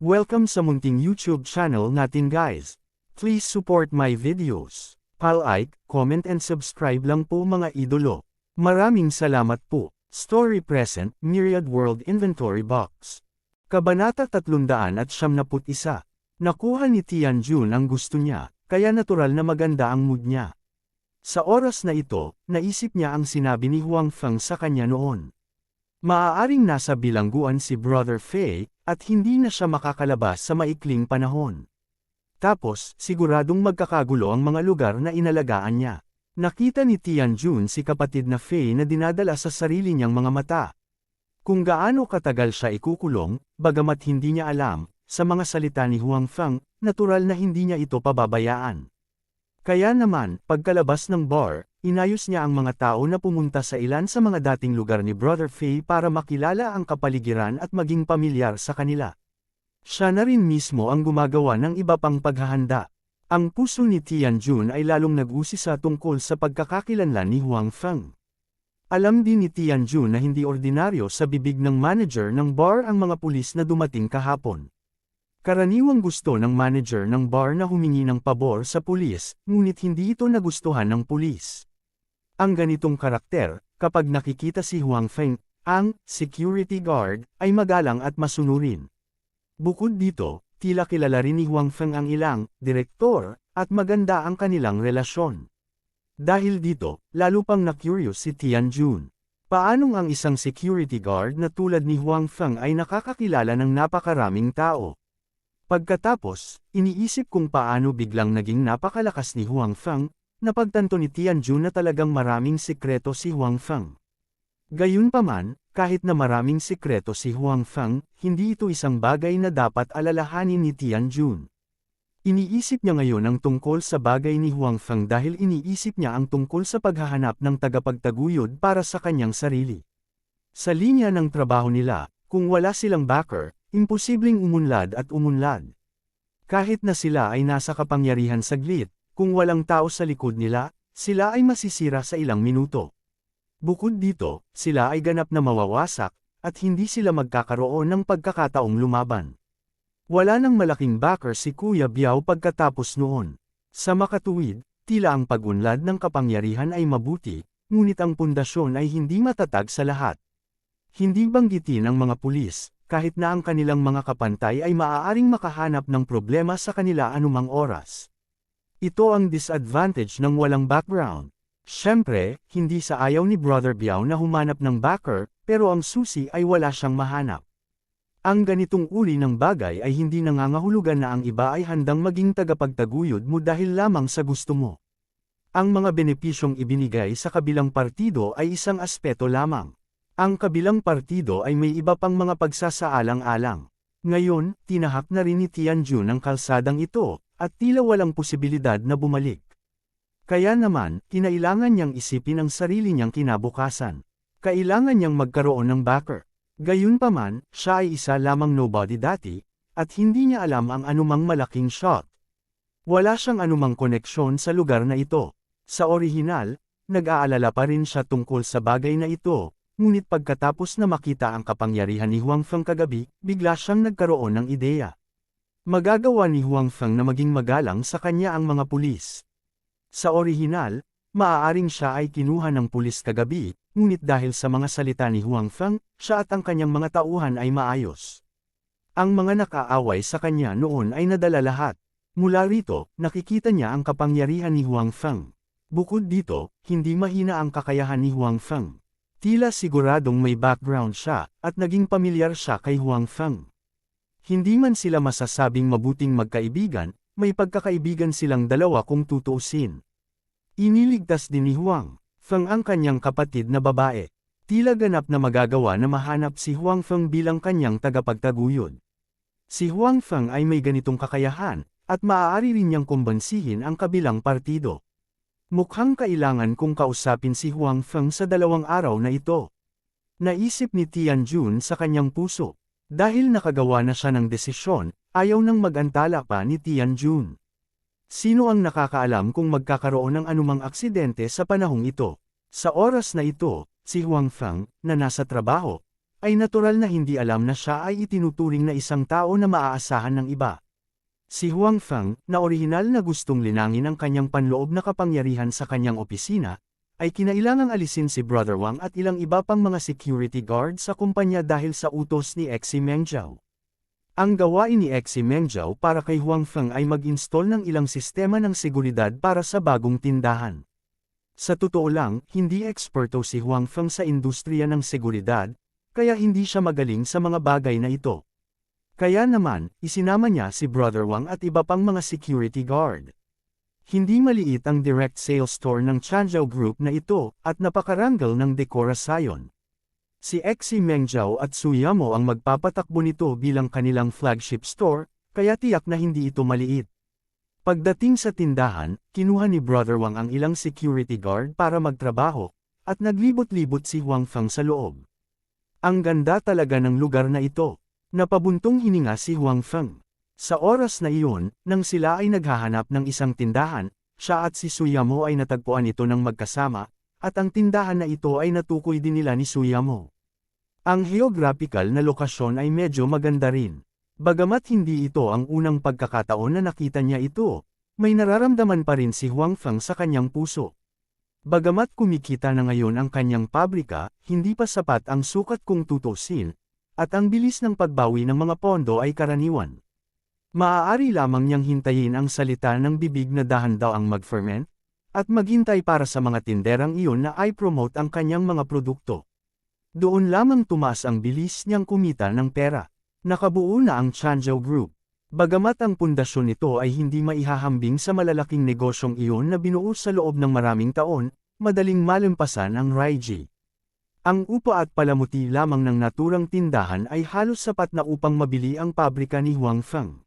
Welcome sa munting YouTube channel natin guys. Please support my videos. Like, comment and subscribe lang po mga idolo. Maraming salamat po. Story Present, Myriad World Inventory Box. Kabanata 371. Nakuha ni Tianjun ang gusto niya, kaya natural na maganda ang mood niya. Sa oras na ito, naisip niya ang sinabi ni Huang Feng sa kanya noon. Maaaring nasa bilangguan si Brother Fei, at hindi na siya makakalabas sa maikling panahon. Tapos, siguradong magkakagulo ang mga lugar na inalagaan niya. Nakita ni Tianjun si kapatid na Fei na dinadala sa sarili niyang mga mata. Kung gaano katagal siya ikukulong, bagamat hindi niya alam, sa mga salita ni Huang Feng, natural na hindi niya ito pababayaan. Kaya naman, pagkalabas ng bar, inayos niya ang mga tao na pumunta sa ilan sa mga dating lugar ni Brother Fei para makilala ang kapaligiran at maging pamilyar sa kanila. Siya na rin mismo ang gumagawa ng iba pang paghahanda. Ang puso ni Tianjun ay lalong nag-usisa tungkol sa pagkakakilanlan ni Huang Feng. Alam din ni Tianjun na hindi ordinaryo sa bibig ng manager ng bar ang mga pulis na dumating kahapon. Karaniwang gusto ng manager ng bar na humingi ng pabor sa pulis, ngunit hindi ito nagustuhan ng pulis. Ang ganitong karakter, kapag nakikita si Huang Feng, ang security guard, ay magalang at masunurin. Bukod dito, tila kilala rin ni Huang Feng ang ilang direktor, at maganda ang kanilang relasyon. Dahil dito, lalo pang na-curious si Tianjun. Paanong ang isang security guard na tulad ni Huang Feng ay nakakakilala ng napakaraming tao? Pagkatapos, iniisip kung paano biglang naging napakalakas ni Huang Feng, napagtanto ni Tianjun na talagang maraming sikreto si Huang Feng. Gayunpaman, kahit na maraming sikreto si Huang Feng, hindi ito isang bagay na dapat alalahanin ni Tianjun. Iniisip niya ngayon ang tungkol sa bagay ni Huang Feng dahil iniisip niya ang tungkol sa paghahanap ng tagapagtaguyod para sa kanyang sarili. Sa linya ng trabaho nila, kung wala silang backer, imposibleng umunlad at umunlad. Kahit na sila ay nasa kapangyarihan saglit, kung walang tao sa likod nila, sila ay masisira sa ilang minuto. Bukod dito, sila ay ganap na mawawasak, at hindi sila magkakaroon ng pagkakataong lumaban. Wala nang malaking backer si Kuya Biao pagkatapos noon. Sa makatuwid, tila ang pag-unlad ng kapangyarihan ay mabuti, ngunit ang pundasyon ay hindi matatag sa lahat. Hindi banggitin ng mga pulis, kahit na ang kanilang mga kapantay ay maaaring makahanap ng problema sa kanila anumang oras. Ito ang disadvantage ng walang background. Siyempre, hindi sa ayaw ni Brother Biao na humanap ng backer, pero ang susi ay wala siyang mahanap. Ang ganitong uri ng bagay ay hindi nangangahulugan na ang iba ay handang maging tagapagtaguyod mo dahil lamang sa gusto mo. Ang mga benepisyong ibinigay sa kabilang partido ay isang aspeto lamang. Ang kabilang partido ay may iba pang mga pagsasaalang-alang. Ngayon, tinahak na rin ni Tianjun ang kalsadang ito, at tila walang posibilidad na bumalik. Kaya naman, kinailangan niyang isipin ang sarili niyang kinabukasan. Kailangan niyang magkaroon ng backer. Gayunpaman, siya ay isa lamang nobody dati, at hindi niya alam ang anumang malaking shot. Wala siyang anumang koneksyon sa lugar na ito. Sa orihinal, nag-aalala pa rin siya tungkol sa bagay na ito. Ngunit pagkatapos na makita ang kapangyarihan ni Huang Feng kagabi, bigla siyang nagkaroon ng ideya. Magagawa ni Huang Feng na maging magalang sa kanya ang mga pulis. Sa orihinal, maaaring siya ay kinuha ng pulis kagabi, ngunit dahil sa mga salita ni Huang Feng, siya at ang kanyang mga tauhan ay maayos. Ang mga nakaaway sa kanya noon ay nadala lahat. Mula rito, nakikita niya ang kapangyarihan ni Huang Feng. Bukod dito, hindi mahina ang kakayahan ni Huang Feng. Tila siguradong may background siya, at naging pamilyar siya kay Huang Feng. Hindi man sila masasabing mabuting magkaibigan, may pagkakaibigan silang dalawa kung tutuusin. Iniligtas din ni Huang Feng ang kanyang kapatid na babae. Tila ganap na magagawa na mahanap si Huang Feng bilang kanyang tagapagtaguyod. Si Huang Feng ay may ganitong kakayahan, at maaari rin niyang kumbansihin ang kabilang partido. Mukhang kailangan kong kausapin si Huang Feng sa 2 araw na ito. Naisip ni Tianjun sa kanyang puso. Dahil nakagawa na siya ng desisyon, ayaw nang mag-antala pa ni Tianjun. Sino ang nakakaalam kung magkakaroon ng anumang aksidente sa panahong ito? Sa oras na ito, si Huang Feng, na nasa trabaho, ay natural na hindi alam na siya ay itinuturing na isang tao na maaasahan ng iba. Si Huang Feng, na orihinal na gustong linangin ang kanyang panloob na kapangyarihan sa kanyang opisina, ay kinailangang alisin si Brother Wang at ilang iba pang mga security guard sa kumpanya dahil sa utos ni Xi Mengzhou. Ang gawain ni Xi Mengzhou para kay Huang Feng ay mag-install ng ilang sistema ng seguridad para sa bagong tindahan. Sa totoo lang, hindi eksperto si Huang Feng sa industriya ng seguridad, kaya hindi siya magaling sa mga bagay na ito. Kaya naman, isinama niya si Brother Wang at iba pang mga security guard. Hindi maliit ang direct sales store ng Changzhou Group na ito, at napakarangal ng dekorasyon. Si Xi Mengzhou at Su Yamo ang magpapatakbo nito bilang kanilang flagship store, kaya tiyak na hindi ito maliit. Pagdating sa tindahan, kinuha ni Brother Wang ang ilang security guard para magtrabaho, at naglibot-libot si Huang Feng sa loob. Ang ganda talaga ng lugar na ito. Napabuntong hininga si Huang Feng. Sa oras na iyon, nang sila ay naghahanap ng isang tindahan, siya at si Su Yamo ay natagpuan ito ng magkasama, at ang tindahan na ito ay natukoy din nila ni Su Yamo. Ang geographical na lokasyon ay medyo maganda rin. Bagamat hindi ito ang unang pagkakataon na nakita niya ito, may nararamdaman pa rin si Huang Feng sa kanyang puso. Bagamat kumikita na ngayon ang kanyang pabrika, hindi pa sapat ang sukat kung tutusin, at ang bilis ng pagbawi ng mga pondo ay karaniwan. Maaari lamang niyang hintayin ang salita ng bibig na dahan daw ang mag-ferment, at maghintay para sa mga tinderang iyon na i-promote ang kanyang mga produkto. Doon lamang tumaas ang bilis niyang kumita ng pera. Nakabuo na ang Changzhou Group. Bagamat ang pundasyon nito ay hindi maihahambing sa malalaking negosyong iyon na binuo sa loob ng maraming taon, madaling malampasan ang Raiji. Ang upa at palamuti lamang ng naturang tindahan ay halos sapat na upang mabili ang pabrika ni Huang Feng.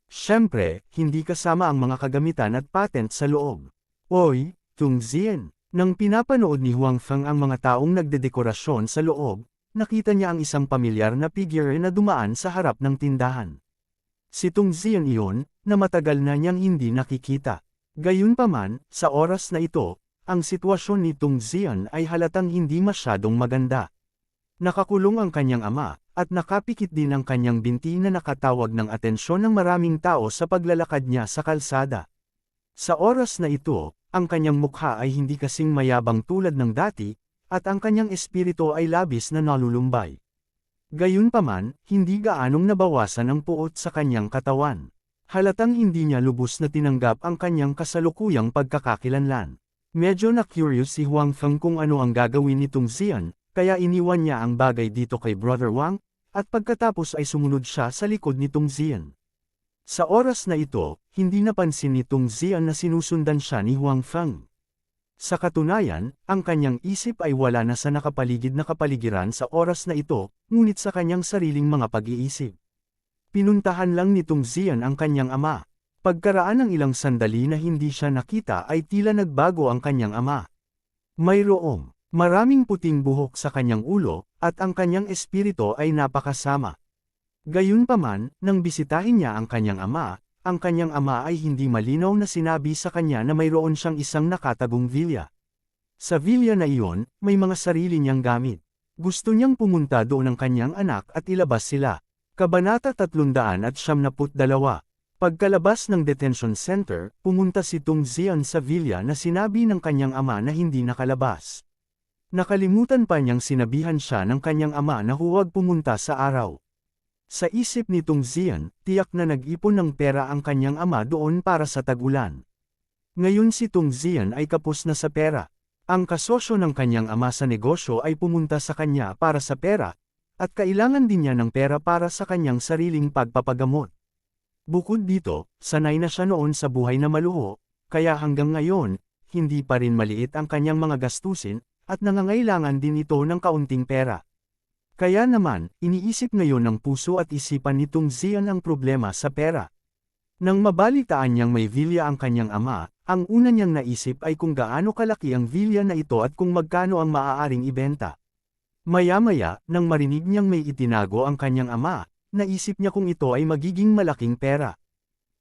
Siyempre, hindi kasama ang mga kagamitan at patent sa loob. Oy, Tung Zien! Nang pinapanood ni Huang Feng ang mga taong nagdedekorasyon sa loob, nakita niya ang isang pamilyar na figure na dumaan sa harap ng tindahan. Si Tung Zien iyon, na matagal na niyang hindi nakikita. Gayunpaman, sa oras na ito, ang sitwasyon ni Tung Zien ay halatang hindi masyadong maganda. Nakakulong ang kanyang ama, at nakapikit din ang kanyang binti na nakatawag ng atensyon ng maraming tao sa paglalakad niya sa kalsada. Sa oras na ito, ang kanyang mukha ay hindi kasing mayabang tulad ng dati, at ang kanyang espiritu ay labis na nalulumbay. Gayunpaman, hindi gaanong nabawasan ang puot sa kanyang katawan. Halatang hindi niya lubos na tinanggap ang kanyang kasalukuyang pagkakakilanlan. Medyo na-curious si Huang Feng kung ano ang gagawin ni Tung Zien, kaya iniwan niya ang bagay dito kay Brother Wang, at pagkatapos ay sumunod siya sa likod ni Tung Zien. Sa oras na ito, hindi napansin ni Tung Zien na sinusundan siya ni Huang Feng. Sa katunayan, ang kanyang isip ay wala na sa nakapaligid na kapaligiran sa oras na ito, ngunit sa kanyang sariling mga pag-iisip. Pinuntahan lang ni Tung Zien ang kanyang ama. Pagkaraan ng ilang sandali na hindi siya nakita ay tila nagbago ang kanyang ama. Mayroong maraming puting buhok sa kanyang ulo, at ang kanyang espiritu ay napakasama. Gayunpaman, nang bisitahin niya ang kanyang ama ay hindi malinaw na sinabi sa kanya na mayroon siyang isang nakatagong villa. Sa villa na iyon, may mga sarili niyang gamit. Gusto niyang pumunta doon ang kanyang anak at ilabas sila. Kabanata 372. Pagkalabas ng detention center, pumunta si Tung Zien sa villa na sinabi ng kanyang ama na hindi nakalabas. Nakalimutan pa niyang sinabihan siya ng kanyang ama na huwag pumunta sa araw. Sa isip ni Tung Zien, tiyak na nag-ipon ng pera ang kanyang ama doon para sa tag-ulan. Ngayon si Tung Zien ay kapos na sa pera. Ang kasosyo ng kanyang ama sa negosyo ay pumunta sa kanya para sa pera, at kailangan din niya ng pera para sa kanyang sariling pagpapagamot. Bukod dito, sanay na siya noon sa buhay na maluho, kaya hanggang ngayon, hindi pa rin maliit ang kanyang mga gastusin, at nangangailangan din ito ng kaunting pera. Kaya naman, iniisip ngayon ng puso at isipan ni Tung Zien ang problema sa pera. Nang mabalitaan niyang may villa ang kanyang ama, ang una niyang naisip ay kung gaano kalaki ang villa na ito at kung magkano ang maaaring ibenta. Maya-maya, nang marinig niyang may itinago ang kanyang ama, naisip niya kung ito ay magiging malaking pera.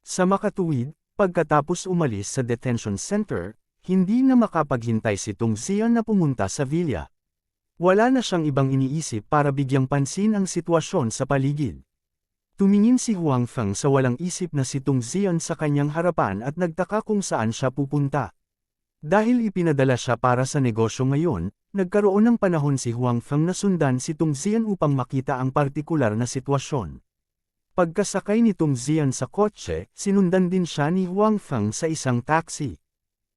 Sa makatuwid, pagkatapos umalis sa detention center, hindi na makapaghintay si Tung Zien na pumunta sa villa. Wala na siyang ibang iniisip para bigyang pansin ang sitwasyon sa paligid. Tumingin si Huang Feng sa walang isip na si Tung Zian sa kanyang harapan at nagtaka kung saan siya pupunta. Dahil ipinadala siya para sa negosyo ngayon, nagkaroon ng panahon si Huang Feng na sundan si Tung Zian upang makita ang partikular na sitwasyon. Pagkasakay ni Tung Zian sa kotse, sinundan din siya ni Huang Feng sa isang taxi.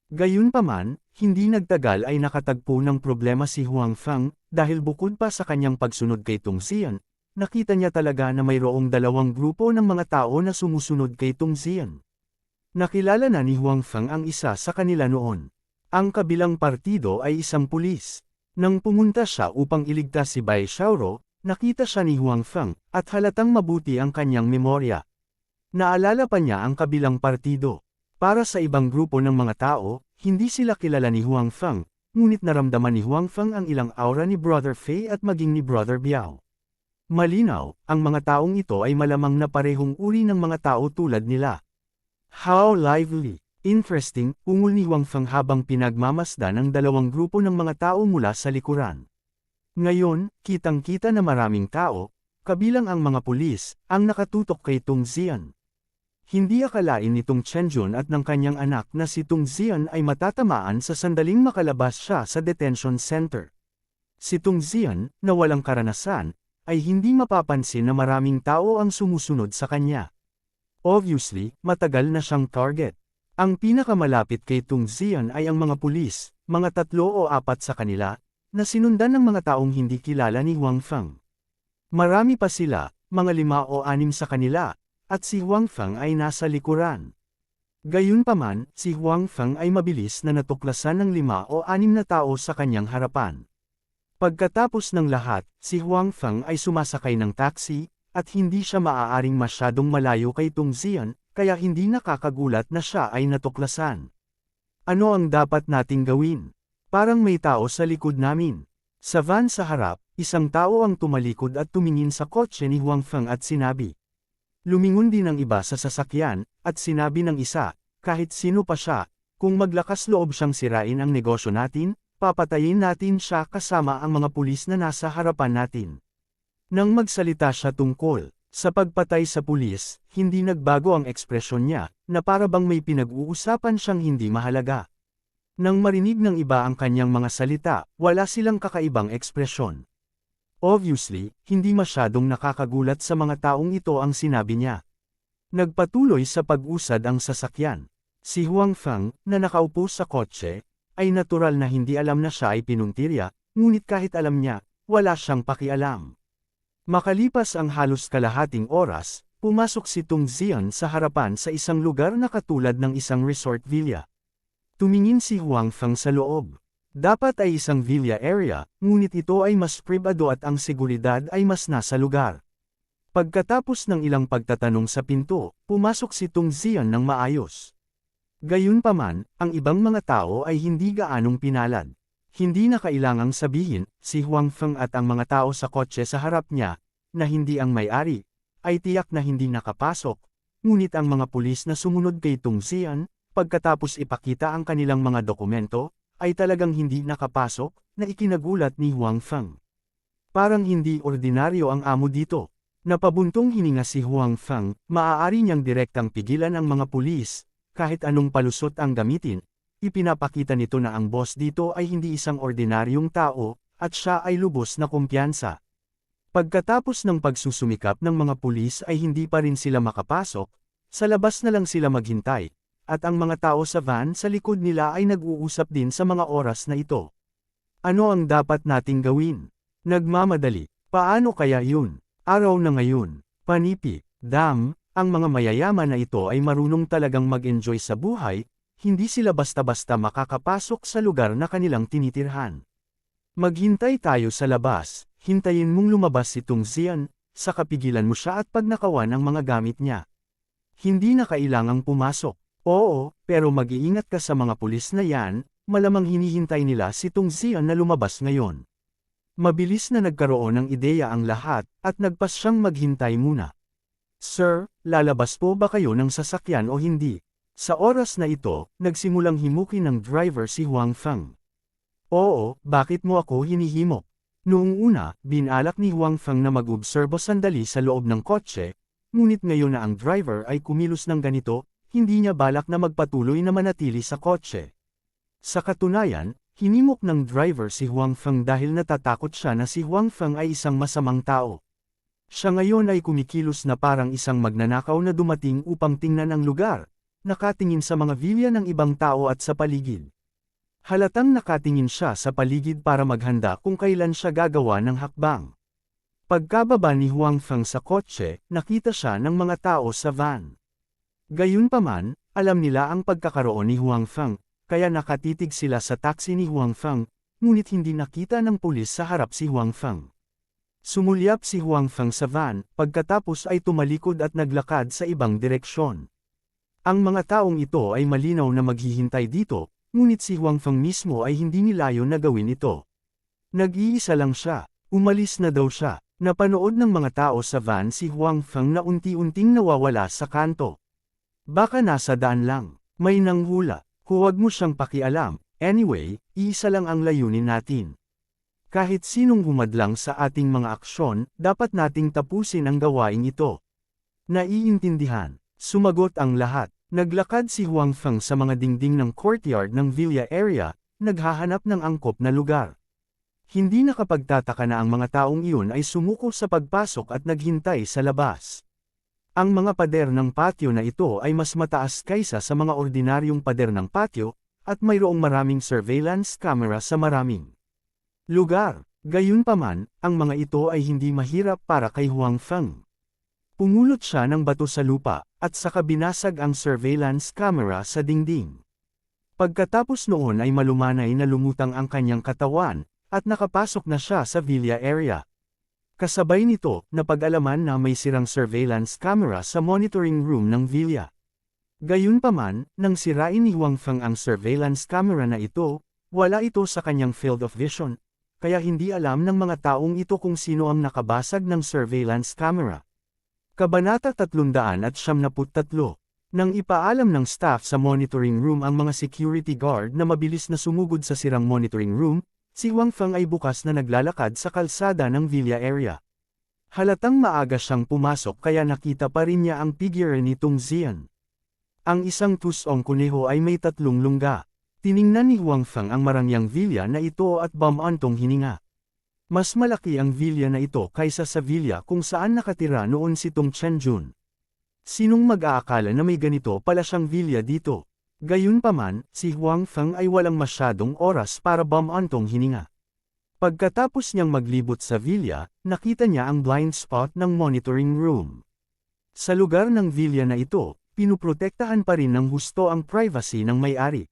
Gayunpaman, hindi nagtagal ay nakatagpo ng problema si Huang Feng, dahil bukod pa sa kanyang pagsunod kay Tung Zian, nakita niya talaga na mayroong dalawang grupo ng mga tao na sumusunod kay Tung Zian. Nakilala na ni Huang Feng ang isa sa kanila noon. Ang kabilang partido ay isang pulis. Nang pumunta siya upang iligtas si Bai Xiaoro, nakita siya ni Huang Feng, at halatang mabuti ang kanyang memorya. Naalala pa niya ang kabilang partido. Para sa ibang grupo ng mga tao, hindi sila kilala ni Huang Feng, ngunit naramdaman ni Huang Feng ang ilang aura ni Brother Fei at maging ni Brother Biao. Malinaw, ang mga taong ito ay malamang na parehong uri ng mga tao tulad nila. How lively! Interesting, ungol ni Huang Feng habang pinagmamasdan ang dalawang grupo ng mga tao mula sa likuran. Ngayon, kitang-kita na maraming tao, kabilang ang mga pulis, ang nakatutok kay Tung Zian. Hindi akalain ni Tung Chenjun at ng kanyang anak na si Tung Zian ay matatamaan sa sandaling makalabas siya sa detention center. Si Tung Zian, na walang karanasan, ay hindi mapapansin na maraming tao ang sumusunod sa kanya. Obviously, matagal na siyang target. Ang pinakamalapit kay Tung Zian ay ang mga pulis, mga 3 o 4 sa kanila, na sinundan ng mga taong hindi kilala ni Huang Feng. Marami pa sila, mga 5 o 6 sa kanila, at si Huang Feng ay nasa likuran. Gayunpaman, si Huang Feng ay mabilis na natuklasan ng 5 o 6 na tao sa kanyang harapan. Pagkatapos ng lahat, si Huang Feng ay sumasakay ng taxi, at hindi siya maaaring masyadong malayo kay Tung Zian, kaya hindi nakakagulat na siya ay natuklasan. Ano ang dapat nating gawin? Parang may tao sa likod namin. Sa van sa harap, isang tao ang tumalikod at tumingin sa kotse ni Huang Feng at sinabi. Lumingon din ang iba sa sasakyan, at sinabi ng isa, kahit sino pa siya, kung maglakas loob siyang sirain ang negosyo natin, papatayin natin siya kasama ang mga pulis na nasa harapan natin. Nang magsalita siya tungkol sa pagpatay sa pulis, hindi nagbago ang ekspresyon niya, na para bang may pinag-uusapan siyang hindi mahalaga. Nang marinig ng iba ang kanyang mga salita, wala silang kakaibang ekspresyon. Obviously, hindi masyadong nakakagulat sa mga taong ito ang sinabi niya. Nagpatuloy sa pag-usad ang sasakyan. Si Huang Feng, na nakaupo sa kotse, ay natural na hindi alam na siya ay pinuntirya, ngunit kahit alam niya, wala siyang pakialam. Makalipas ang halos kalahating oras, pumasok si Tung Zian sa harapan sa isang lugar na katulad ng isang resort villa. Tumingin si Huang Feng sa loob. Dapat ay isang villa area, ngunit ito ay mas pribado at ang seguridad ay mas nasa lugar. Pagkatapos ng ilang pagtatanong sa pinto, pumasok si Tung Zian ng maayos. Gayunpaman, ang ibang mga tao ay hindi gaanong pinalad. Hindi na kailangang sabihin, si Huang Feng at ang mga tao sa kotse sa harap niya, na hindi ang may-ari, ay tiyak na hindi nakapasok, ngunit ang mga pulis na sumunod kay Tung Zian, pagkatapos ipakita ang kanilang mga dokumento, ay talagang hindi nakapasok, na ikinagulat ni Huang Feng. Parang hindi ordinaryo ang amo dito. Napabuntong hininga si Huang Feng, maaari niyang direktang pigilan ang mga pulis, kahit anong palusot ang gamitin. Ipinapakita nito na ang boss dito ay hindi isang ordinaryong tao, at siya ay lubos na kumpiyansa. Pagkatapos ng pagsusumikap ng mga pulis ay hindi pa rin sila makapasok, sa labas na lang sila maghintay. At ang mga tao sa van sa likod nila ay nag-uusap din sa mga oras na ito. Ano ang dapat nating gawin? Nagmamadali. Paano kaya yun? Araw na ngayon. Panipi. Ang mga mayayaman na ito ay marunong talagang mag-enjoy sa buhay, hindi sila basta-basta makakapasok sa lugar na kanilang tinitirhan. Maghintay tayo sa labas, hintayin mong lumabas si Tung Zian, saka pigilan mo siya at pagnakawan ang mga gamit niya. Hindi na kailangang pumasok. Oo, pero mag-iingat ka sa mga pulis na yan, malamang hinihintay nila si Tung Zian na lumabas ngayon. Mabilis na nagkaroon ng ideya ang lahat, at nagpas siyang maghintay muna. Sir, lalabas po ba kayo ng sasakyan o hindi? Sa oras na ito, nagsimulang himukin ng driver si Huang Feng. Oo, bakit mo ako hinihimok? Noong una, binalak ni Huang Feng na mag-obserbo sandali sa loob ng kotse, ngunit ngayon na ang driver ay kumilos ng ganito, hindi niya balak na magpatuloy na manatili sa kotse. Sa katunayan, hinimok ng driver si Huang Feng dahil natatakot siya na si Huang Feng ay isang masamang tao. Siya ngayon ay kumikilos na parang isang magnanakaw na dumating upang tingnan ang lugar, nakatingin sa mga villa ng ibang tao at sa paligid. Halatang nakatingin siya sa paligid para maghanda kung kailan siya gagawa ng hakbang. Pagkababa ni Huang Feng sa kotse, nakita siya ng mga tao sa van. Gayunpaman, alam nila ang pagkakaroon ni Huang Feng, kaya nakatitig sila sa taxi ni Huang Feng, ngunit hindi nakita ng pulis sa harap si Huang Feng. Sumulyap si Huang Feng sa van, pagkatapos ay tumalikod at naglakad sa ibang direksyon. Ang mga taong ito ay malinaw na maghihintay dito, ngunit si Huang Feng mismo ay hindi nilayo na gawin ito. Nag-iisa lang siya, umalis na daw siya. Napanood ng mga tao sa van si Huang Feng na unti-unting nawawala sa kanto. Baka nasa daan lang, may nanghula, huwag mo siyang pakialam, anyway, isa lang ang layunin natin. Kahit sinong humadlang sa ating mga aksyon, dapat nating tapusin ang gawaing ito. Naiintindihan, sumagot ang lahat. Naglakad si Huang Feng sa mga dingding ng courtyard ng villa area, naghahanap ng angkop na lugar. Hindi nakapagtataka na ang mga taong iyon ay sumuko sa pagpasok at naghintay sa labas. Ang mga pader ng patio na ito ay mas mataas kaysa sa mga ordinaryong pader ng patio, at mayroong maraming surveillance camera sa maraming lugar. Gayunpaman, ang mga ito ay hindi mahirap para kay Huang Feng. Pumulot siya ng bato sa lupa, at saka binasag ang surveillance camera sa dingding. Pagkatapos noon ay malumanay na lumutang ang kanyang katawan, at nakapasok na siya sa villa area. Kasabay nito, napag-alaman na may sirang surveillance camera sa monitoring room ng villa. Gayunpaman, nang sirain ni Huang Feng ang surveillance camera na ito, wala ito sa kanyang field of vision, kaya hindi alam ng mga taong ito kung sino ang nakabasag ng surveillance camera. Kabanata 373. Nang ipaalam ng staff sa monitoring room ang mga security guard na mabilis na sumugod sa sirang monitoring room, si Huang Feng ay bukas na naglalakad sa kalsada ng villa area. Halatang maaga siyang pumasok kaya nakita pa rin niya ang figure ni Tung Zian. Ang isang tusong kuneho ay may 3 lungga. Tiningnan ni Huang Feng ang marangyang villa na ito at bumantong hininga. Mas malaki ang villa na ito kaysa sa villa kung saan nakatira noon si Tung Chenjun. Sinong mag-aakala na may ganito pala siyang villa dito? Gayunpaman, si Huang Feng ay walang masyadong oras para bumantong hininga. Pagkatapos niyang maglibot sa villa, nakita niya ang blind spot ng monitoring room. Sa lugar ng villa na ito, pinuprotektahan pa rin ng husto ang privacy ng may-ari.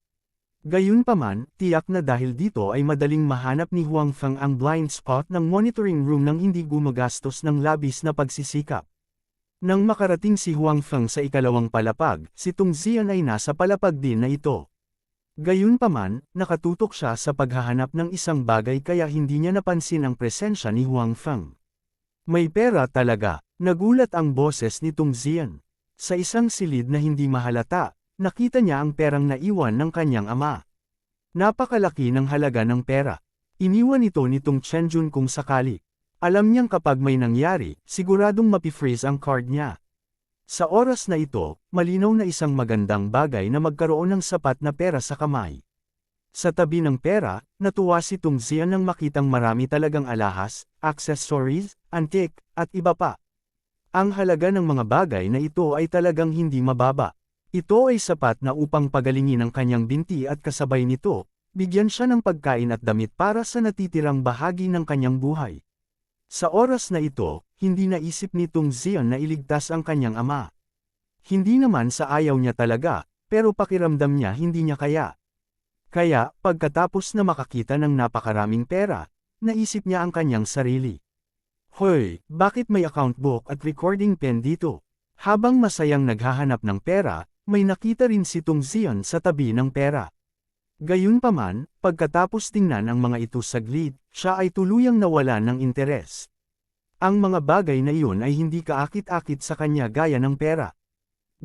Gayunpaman, tiyak na dahil dito ay madaling mahanap ni Huang Feng ang blind spot ng monitoring room nang hindi gumagastos ng labis na pagsisikap. Nang makarating si Huang Feng sa ikalawang palapag, si Tung Zian ay nasa palapag din na ito. Gayunpaman, nakatutok siya sa paghahanap ng isang bagay kaya hindi niya napansin ang presensya ni Huang Feng. May pera talaga, nagulat ang boses ni Tung Zian. Sa isang silid na hindi mahalata, nakita niya ang perang naiwan ng kanyang ama. Napakalaki ng halaga ng pera. Iniwan ito ni Tung Chenjun kung sakali. Alam niyang kapag may nangyari, siguradong mapifreeze ang card niya. Sa oras na ito, malinaw na isang magandang bagay na magkaroon ng sapat na pera sa kamay. Sa tabi ng pera, natuwa si Tung Zian nang makitang marami talagang alahas, accessories, antique, at iba pa. Ang halaga ng mga bagay na ito ay talagang hindi mababa. Ito ay sapat na upang pagalingin ang kanyang binti at kasabay nito, bigyan siya ng pagkain at damit para sa natitirang bahagi ng kanyang buhay. Sa oras na ito, hindi naisip ni Tung Zian na iligtas ang kanyang ama. Hindi naman sa ayaw niya talaga, pero pakiramdam niya hindi niya kaya. Kaya, pagkatapos na makakita ng napakaraming pera, naisip niya ang kanyang sarili. Hoy, bakit may account book at recording pen dito? Habang masayang naghahanap ng pera, may nakita rin si Tung Zian sa tabi ng pera. Gayunpaman, pagkatapos tingnan ang mga ito saglit, siya ay tuluyang nawalan ng interes. Ang mga bagay na iyon ay hindi kaakit-akit sa kanya gaya ng pera.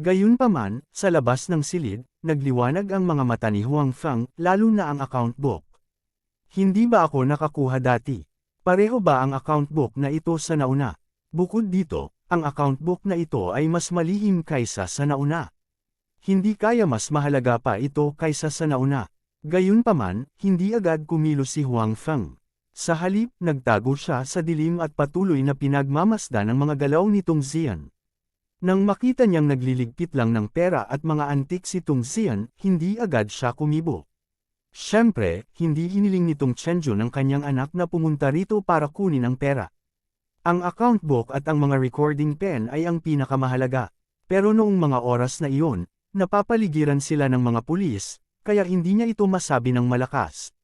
Gayunpaman, sa labas ng silid, nagliwanag ang mga mata ni Huang Feng, lalo na ang account book. Hindi ba ako nakakuha dati? Pareho ba ang account book na ito sa nauna? Bukod dito, ang account book na ito ay mas malihim kaysa sa nauna. Hindi kaya mas mahalaga pa ito kaysa sa nauna. Gayunpaman, hindi agad kumilos si Huang Feng. Sa halip, nagtago siya sa dilim at patuloy na pinagmamasdan ang mga galaw ni Tung Zian. Nang makita niyang nagliligpit lang ng pera at mga antik si Tung Zian, hindi agad siya kumibo. Siyempre, hindi hiniling ni Tung Chenjun ang kanyang anak na pumunta rito para kunin ang pera. Ang account book at ang mga recording pen ay ang pinakamahalaga. Pero noong mga oras na iyon, napapaligiran sila ng mga pulis, kaya hindi niya ito masabi ng malakas.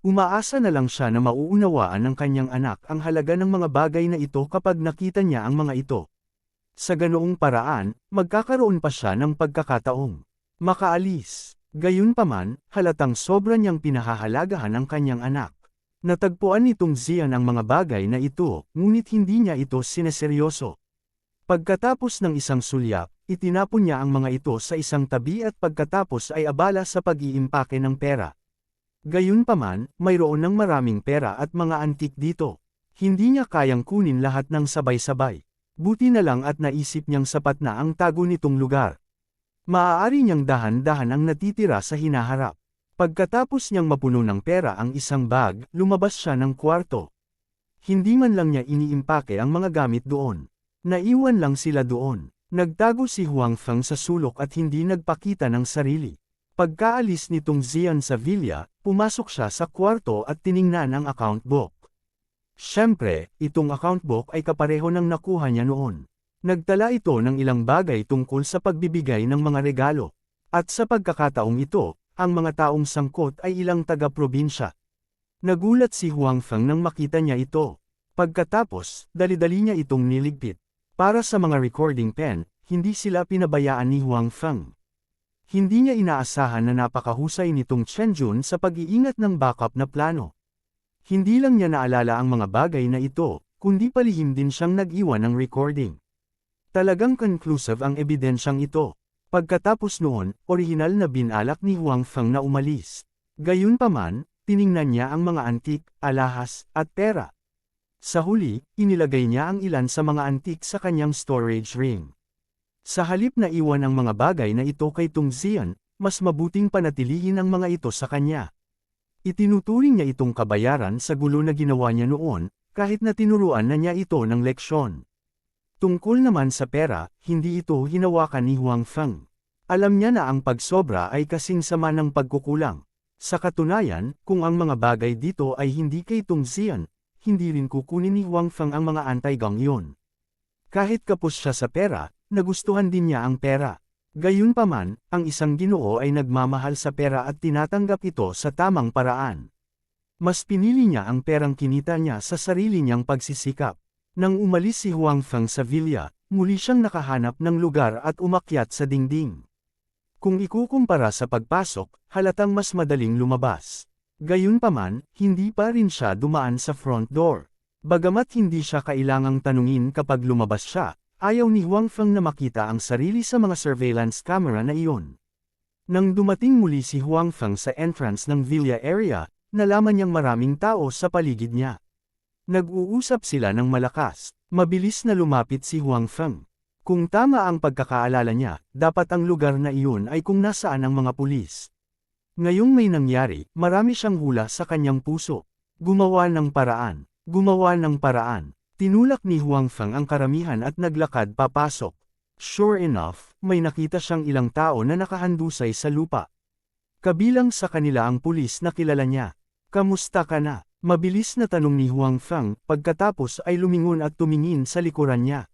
Umaasa na lang siya na mauunawaan ng kanyang anak ang halaga ng mga bagay na ito kapag nakita niya ang mga ito. Sa ganoong paraan, magkakaroon pa siya ng pagkakataong makaalis. Gayunpaman, halatang sobra niyang pinahahalagahan ang kanyang anak. Natagpuan ni Tung Zian ang mga bagay na ito, ngunit hindi niya ito sineseryoso. Pagkatapos ng isang sulyap, itinapon niya ang mga ito sa isang tabi at pagkatapos ay abala sa pag-iimpake ng pera. Gayunpaman, mayroon ng maraming pera at mga antik dito. Hindi niya kayang kunin lahat ng sabay-sabay. Buti na lang at naisip niyang sapat na ang tago nitong lugar. Maaari niyang dahan-dahan ang natitira sa hinaharap. Pagkatapos niyang mapuno ng pera ang isang bag, lumabas siya ng kwarto. Hindi man lang niya iniimpake ang mga gamit doon. Naiwan lang sila doon. Nagtago si Huang Feng sa sulok at hindi nagpakita ng sarili. Pagkaalis ni Tung Zian sa villa, pumasok siya sa kwarto at tiningnan ang account book. Siyempre, itong account book ay kapareho ng nakuha niya noon. Nagtala ito ng ilang bagay tungkol sa pagbibigay ng mga regalo. At sa pagkakataong ito, ang mga taong sangkot ay ilang taga-probinsya. Nagulat si Huang Feng nang makita niya ito. Pagkatapos, dali-dali niya itong niligpit. Para sa mga recording pen, hindi sila pinabayaan ni Huang Feng. Hindi niya inaasahan na napakahusay nitong Chenjun sa pag-iingat ng backup na plano. Hindi lang niya naalala ang mga bagay na ito, kundi palihim din siyang nag-iwan ng recording. Talagang conclusive ang ebidensyang ito. Pagkatapos noon, orihinal na binalak ni Huang Feng na umalis. Gayunpaman, tiningnan niya ang mga antik, alahas, at pera. Sa huli, inilagay niya ang ilan sa mga antik sa kanyang storage ring. Sa halip na iwan ang mga bagay na ito kay Tung Zian, mas mabuting panatilihin ang mga ito sa kanya. Itinuturing niya itong kabayaran sa gulo na ginawa niya noon, kahit na tinuruan na niya ito ng leksyon. Tungkol naman sa pera, hindi ito hinawakan ni Huang Feng. Alam niya na ang pagsobra ay kasing sama ng pagkukulang. Sa katunayan, kung ang mga bagay dito ay hindi kay Tung Zian, hindi rin kukunin ni Huang Feng ang mga anti-gang yun. Kahit kapos siya sa pera, nagustuhan din niya ang pera. Gayunpaman, ang isang ginoo ay nagmamahal sa pera at tinatanggap ito sa tamang paraan. Mas pinili niya ang perang kinita niya sa sarili niyang pagsisikap. Nang umalis si Huang Feng sa villa, muli siyang nakahanap ng lugar at umakyat sa dingding. Kung ikukumpara sa pagpasok, halatang mas madaling lumabas. Gayunpaman, hindi pa rin siya dumaan sa front door. Bagamat hindi siya kailangang tanungin kapag lumabas siya, ayaw ni Huang Feng na makita ang sarili sa mga surveillance camera na iyon. Nang dumating muli si Huang Feng sa entrance ng villa area, nalaman niyang maraming tao sa paligid niya. Nag-uusap sila ng malakas. Mabilis na lumapit si Huang Feng. Kung tama ang pagkakaalala niya, dapat ang lugar na iyon ay kung nasaan ang mga pulis. Ngayong may nangyari, marami siyang hula sa kanyang puso. Gumawa ng paraan. Gumawa ng paraan. Tinulak ni Huang Feng ang karamihan at naglakad papasok. Sure enough, may nakita siyang ilang tao na nakahandusay sa lupa. Kabilang sa kanila ang pulis na kilala niya. Kamusta ka na? Mabilis na tanong ni Huang Feng, pagkatapos ay lumingon at tumingin sa likuran niya.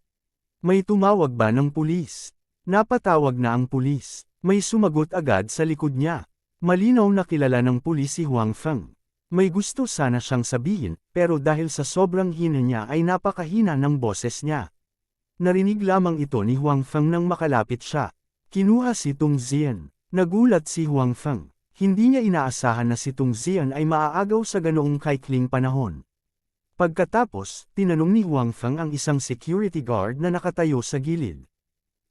May tumawag ba ng pulis? Napatawag na ang pulis. May sumagot agad sa likod niya. Malinaw na kilala ng pulis si Huang Feng. May gusto sana siyang sabihin, pero dahil sa sobrang hina niya ay napakahina ng boses niya. Narinig lamang ito ni Huang Feng nang makalapit siya. Kinuha si Tung Zian. Nagulat si Huang Feng. Hindi niya inaasahan na si Tung Zian ay maaagaw sa ganoong kaikling panahon. Pagkatapos, tinanong ni Huang Feng ang isang security guard na nakatayo sa gilid.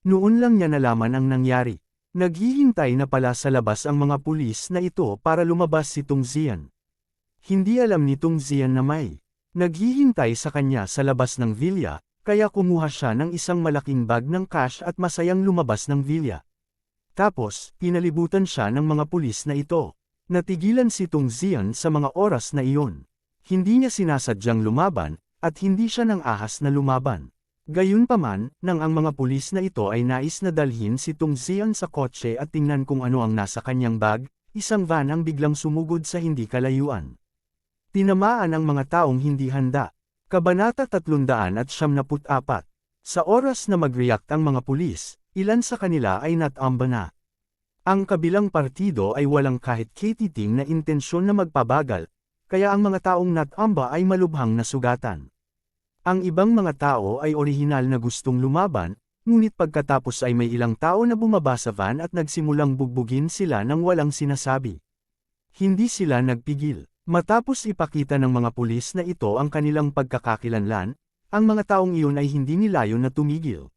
Noon lang niya nalaman ang nangyari. Naghihintay na pala sa labas ang mga pulis na ito para lumabas si Tung Zian. Hindi alam ni Tung Zian na may Naghihintay sa kanya sa labas ng villa, kaya kumuha siya ng isang malaking bag ng cash at masayang lumabas ng villa. Tapos, pinalibutan siya ng mga pulis na ito. Natigilan si Tung Zian sa mga oras na iyon. Hindi niya sinasadyang lumaban, at hindi siya nang ahas na lumaban. Gayunpaman, nang ang mga pulis na ito ay nais na dalhin si Tung Zian sa kotse at tingnan kung ano ang nasa kanyang bag, isang van ang biglang sumugod sa hindi kalayuan. Tinamaan ang mga taong hindi handa. Kabanata 374. Sa oras na mag-react ang mga pulis, ilan sa kanila ay natamba na. Ang kabilang partido ay walang kahit katiting na intensyon na magpabagal, kaya ang mga taong natamba ay malubhang nasugatan. Ang ibang mga tao ay orihinal na gustong lumaban, ngunit pagkatapos ay may ilang tao na bumaba sa van at nagsimulang bugbugin sila nang walang sinasabi. Hindi sila nagpigil. Matapos ipakita ng mga pulis na ito ang kanilang pagkakakilanlan, ang mga taong iyon ay hindi nilayon na tumigil.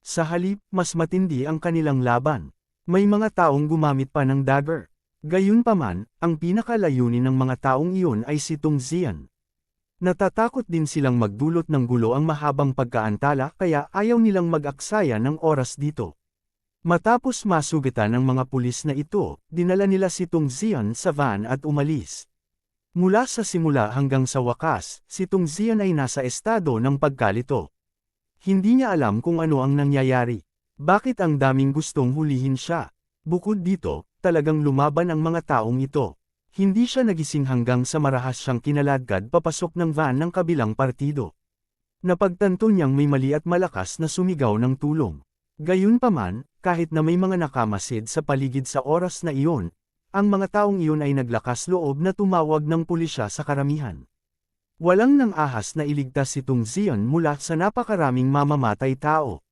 Sa halip, mas matindi ang kanilang laban. May mga taong gumamit pa ng dagger. Gayunpaman, ang pinakalayunin ng mga taong iyon ay si Tung Zian. Natatakot din silang magdulot ng gulo ang mahabang pagkaantala kaya ayaw nilang mag-aksaya ng oras dito. Matapos masugitan ng mga pulis na ito, dinala nila si Tung Zian sa van at umalis. Mula sa simula hanggang sa wakas, si Tung Zian ay nasa estado ng pagkalito. Hindi niya alam kung ano ang nangyayari. Bakit ang daming gustong hulihin siya? Bukod dito, talagang lumaban ang mga taong ito. Hindi siya nagising hanggang sa marahas siyang kinaladkad papasok ng van ng kabilang partido. Napagtanto niyang may mali at malakas na sumigaw ng tulong. Gayunpaman, kahit na may mga nakamasid sa paligid sa oras na iyon, ang mga taong iyon ay naglakas loob na tumawag ng pulisya sa karamihan. Walang nang ahas na iligtas si Tung Zian mula sa napakaraming mamamatay tao.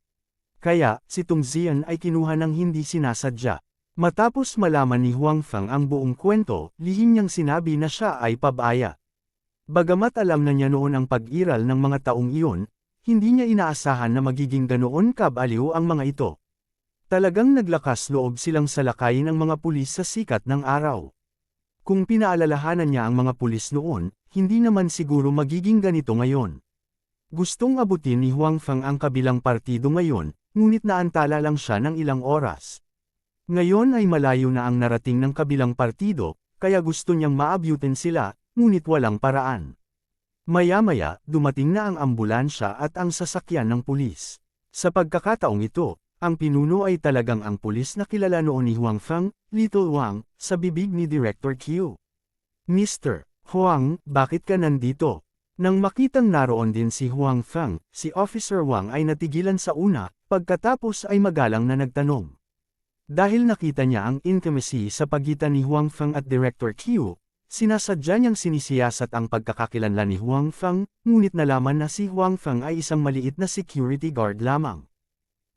Kaya, si Tung Zian ay kinuha ng hindi sinasadya. Matapos malaman ni Huang Feng ang buong kwento, lihim niyang sinabi na siya ay pabaya. Bagamat alam na niya noon ang pag-iral ng mga taong iyon, hindi niya inaasahan na magiging ganoon kabaliw ang mga ito. Talagang naglakas loob silang salakayin ang mga pulis sa sikat ng araw. Kung pinaalalahanan niya ang mga pulis noon, hindi naman siguro magiging ganito ngayon. Gustong abutin ni Huang Feng ang kabilang partido ngayon, ngunit naantala lang siya ng ilang oras. Ngayon ay malayo na ang narating ng kabilang partido, kaya gusto niyang maabutin sila, ngunit walang paraan. Maya-maya, dumating na ang ambulansya at ang sasakyan ng pulis. Sa pagkakataong ito, ang pinuno ay talagang ang pulis na kilala noon ni Huang Feng, Little Wang, sa bibig ni Director Q. Mr. Huang, bakit ka nandito? Nang makitang naroon din si Huang Feng, si Officer Wang ay natigilan sa una, pagkatapos ay magalang na nagtanong. Dahil nakita niya ang intimacy sa pagitan ni Huang Feng at Director Q, sinasadya niyang sinisiyasat ang pagkakakilanlan ni Huang Feng, ngunit nalaman na si Huang Feng ay isang maliit na security guard lamang.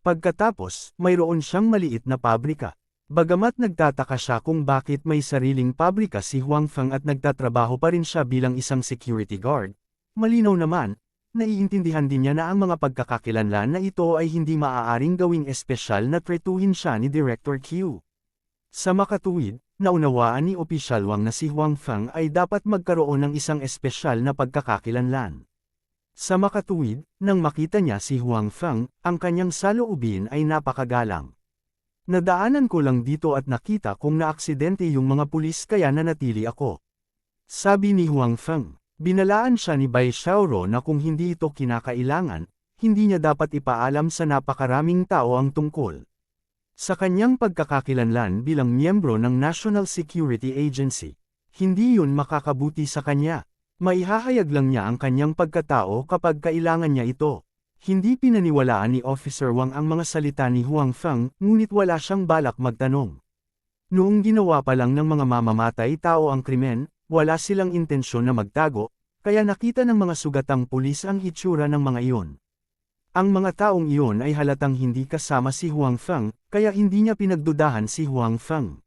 Pagkatapos, mayroon siyang maliit na pabrika. Bagamat nagtataka siya kung bakit may sariling pabrika si Huang Feng at nagtatrabaho pa rin siya bilang isang security guard, malinaw naman, naiintindihan din niya na ang mga pagkakakilanlan na ito ay hindi maaaring gawing espesyal na tretuhin siya ni Director Q. Sa makatuwid, naunawaan ni Opisyal Wang na si Huang Feng ay dapat magkaroon ng isang espesyal na pagkakakilanlan. Sa makatuwid, nang makita niya si Huang Feng, ang kanyang saloobin ay napakagalang. Nadaanan ko lang dito at nakita kong naaksidente yung mga pulis kaya nanatili ako. Sabi ni Huang Feng, binalaan siya ni Bai Xiaoro na kung hindi ito kinakailangan, hindi niya dapat ipaalam sa napakaraming tao ang tungkol. Sa kanyang pagkakakilanlan bilang miyembro ng National Security Agency, hindi yun makakabuti sa kanya. Maihahayag lang niya ang kanyang pagkatao kapag kailangan niya ito. Hindi pinaniwalaan ni Officer Wang ang mga salita ni Huang Feng, ngunit wala siyang balak magtanong. Noong ginawa pa lang ng mga mamamatay tao ang krimen, wala silang intensyon na magtago, kaya nakita ng mga sugatang pulis ang hitsura ng mga iyon. Ang mga taong iyon ay halatang hindi kasama si Huang Feng, kaya hindi niya pinagdudahan si Huang Feng.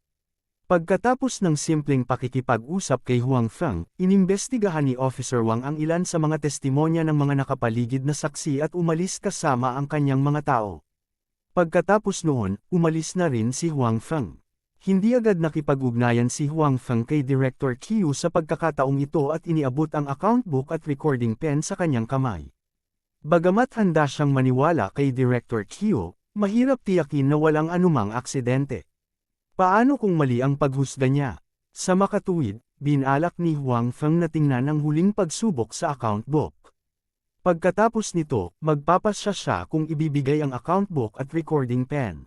Pagkatapos ng simpleng pakikipag-usap kay Huang Feng, inimbestigahan ni Officer Wang ang ilan sa mga testimonya ng mga nakapaligid na saksi at umalis kasama ang kanyang mga tao. Pagkatapos noon, umalis na rin si Huang Feng. Hindi agad nakipag-ugnayan si Huang Feng kay Director Qiu sa pagkakataong ito at iniabot ang account book at recording pen sa kanyang kamay. Bagamat handa siyang maniwala kay Director Qiu, mahirap tiyakin na walang anumang aksidente. Paano kung mali ang paghusga niya? Sa makatuwid, binalak ni Huang Feng na tingnan ang huling pagsubok sa account book. Pagkatapos nito, magpapasya siya kung ibibigay ang account book at recording pen.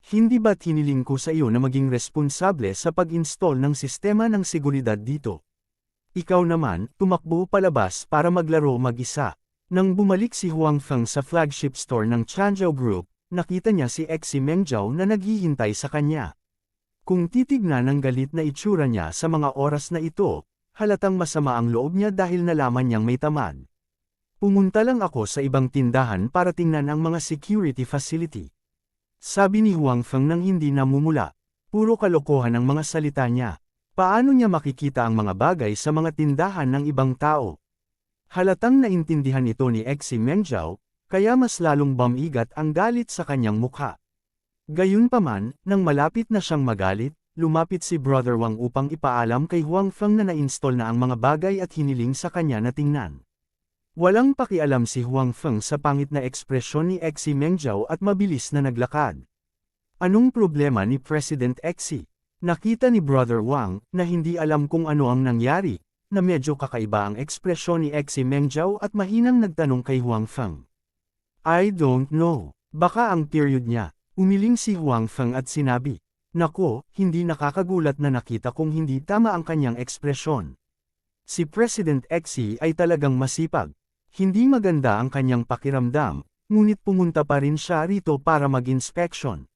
Hindi ba't hiniling ko sa iyo na maging responsable sa pag-install ng sistema ng seguridad dito? Ikaw naman, tumakbo palabas para maglaro mag-isa. Nang bumalik si Huang Feng sa flagship store ng Changzhou Group, nakita niya si Xi Mengzhou na naghihintay sa kanya. Kung titignan ang galit na itsura niya sa mga oras na ito, halatang masama ang loob niya dahil nalaman niyang may tamad. Pumunta lang ako sa ibang tindahan para tingnan ang mga security facility. Sabi ni Huang Feng nang hindi namumula. Puro kalokohan ang mga salita niya. Paano niya makikita ang mga bagay sa mga tindahan ng ibang tao? Halatang naintindihan ito ni Xi Mengzhou, kaya mas lalong bumigat ang galit sa kanyang mukha. Gayunpaman, nang malapit na siyang magalit, lumapit si Brother Wang upang ipaalam kay Huang Feng na na-install na ang mga bagay at hiniling sa kanya na tingnan. Walang pakialam si Huang Feng sa pangit na ekspresyon ni Xi Mengzhou at mabilis na naglakad. Anong problema ni President Xi? Nakita ni Brother Wang na hindi alam kung ano ang nangyari, na medyo kakaiba ang ekspresyon ni Xi Mengzhou at mahinang nagtanong kay Huang Feng. I don't know. Baka ang period niya. Umiling si Huang Feng at sinabi. Nako, hindi nakakagulat na nakita kung hindi tama ang kanyang ekspresyon. Si President Xi ay talagang masipag. Hindi maganda ang kanyang pakiramdam, ngunit pumunta pa rin siya rito para mag-inspection.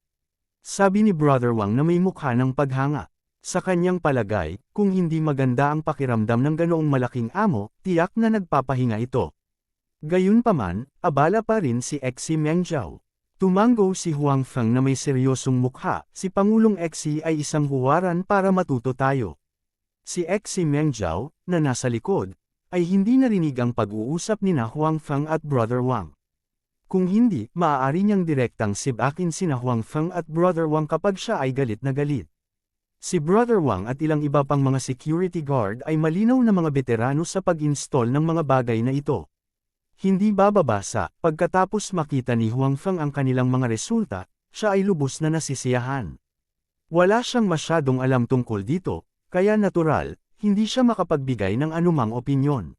Sabi ni Brother Wang na may mukha ng paghanga. Sa kanyang palagay, kung hindi maganda ang pakiramdam ng ganoong malaking amo, tiyak na nagpapahinga ito. Gayunpaman, abala pa rin si Xi Mengzhou. Tumango si Huang Feng na may seryosong mukha, si Pangulong Xi ay isang huwaran para matuto tayo. Si Xi Mengzhou, na nasa likod, ay hindi narinig ang pag-uusap ni Huang Feng at Brother Wang. Kung hindi, maaari niyang direktang sibakin sina Huang Feng at Brother Wang kapag siya ay galit na galit. Si Brother Wang at ilang iba pang mga security guard ay malinaw na mga veterano sa pag-install ng mga bagay na ito. Hindi bababasa, pagkatapos makita ni Huang Feng ang kanilang mga resulta, siya ay lubos na nasisiyahan. Wala siyang masyadong alam tungkol dito, kaya natural, hindi siya makapagbigay ng anumang opinyon.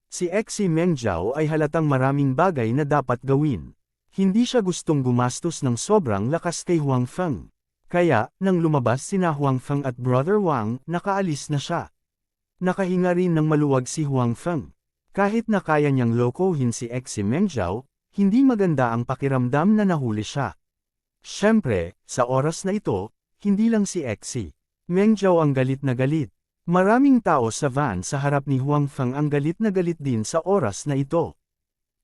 Si Xi Mengzhou ay halatang maraming bagay na dapat gawin. Hindi siya gustong gumastos ng sobrang lakas kay Huang Feng. Kaya, nang lumabas sina Huang Feng at Brother Wang, nakaalis na siya. Nakahinga rin ng maluwag si Huang Feng. Kahit na kaya niyang lokohin si Xi Mengzhou, hindi maganda ang pakiramdam na nahuli siya. Siyempre, sa oras na ito, hindi lang si Xi Mengzhou ang galit na galit. Maraming tao sa van sa harap ni Huang Feng ang galit na galit din sa oras na ito.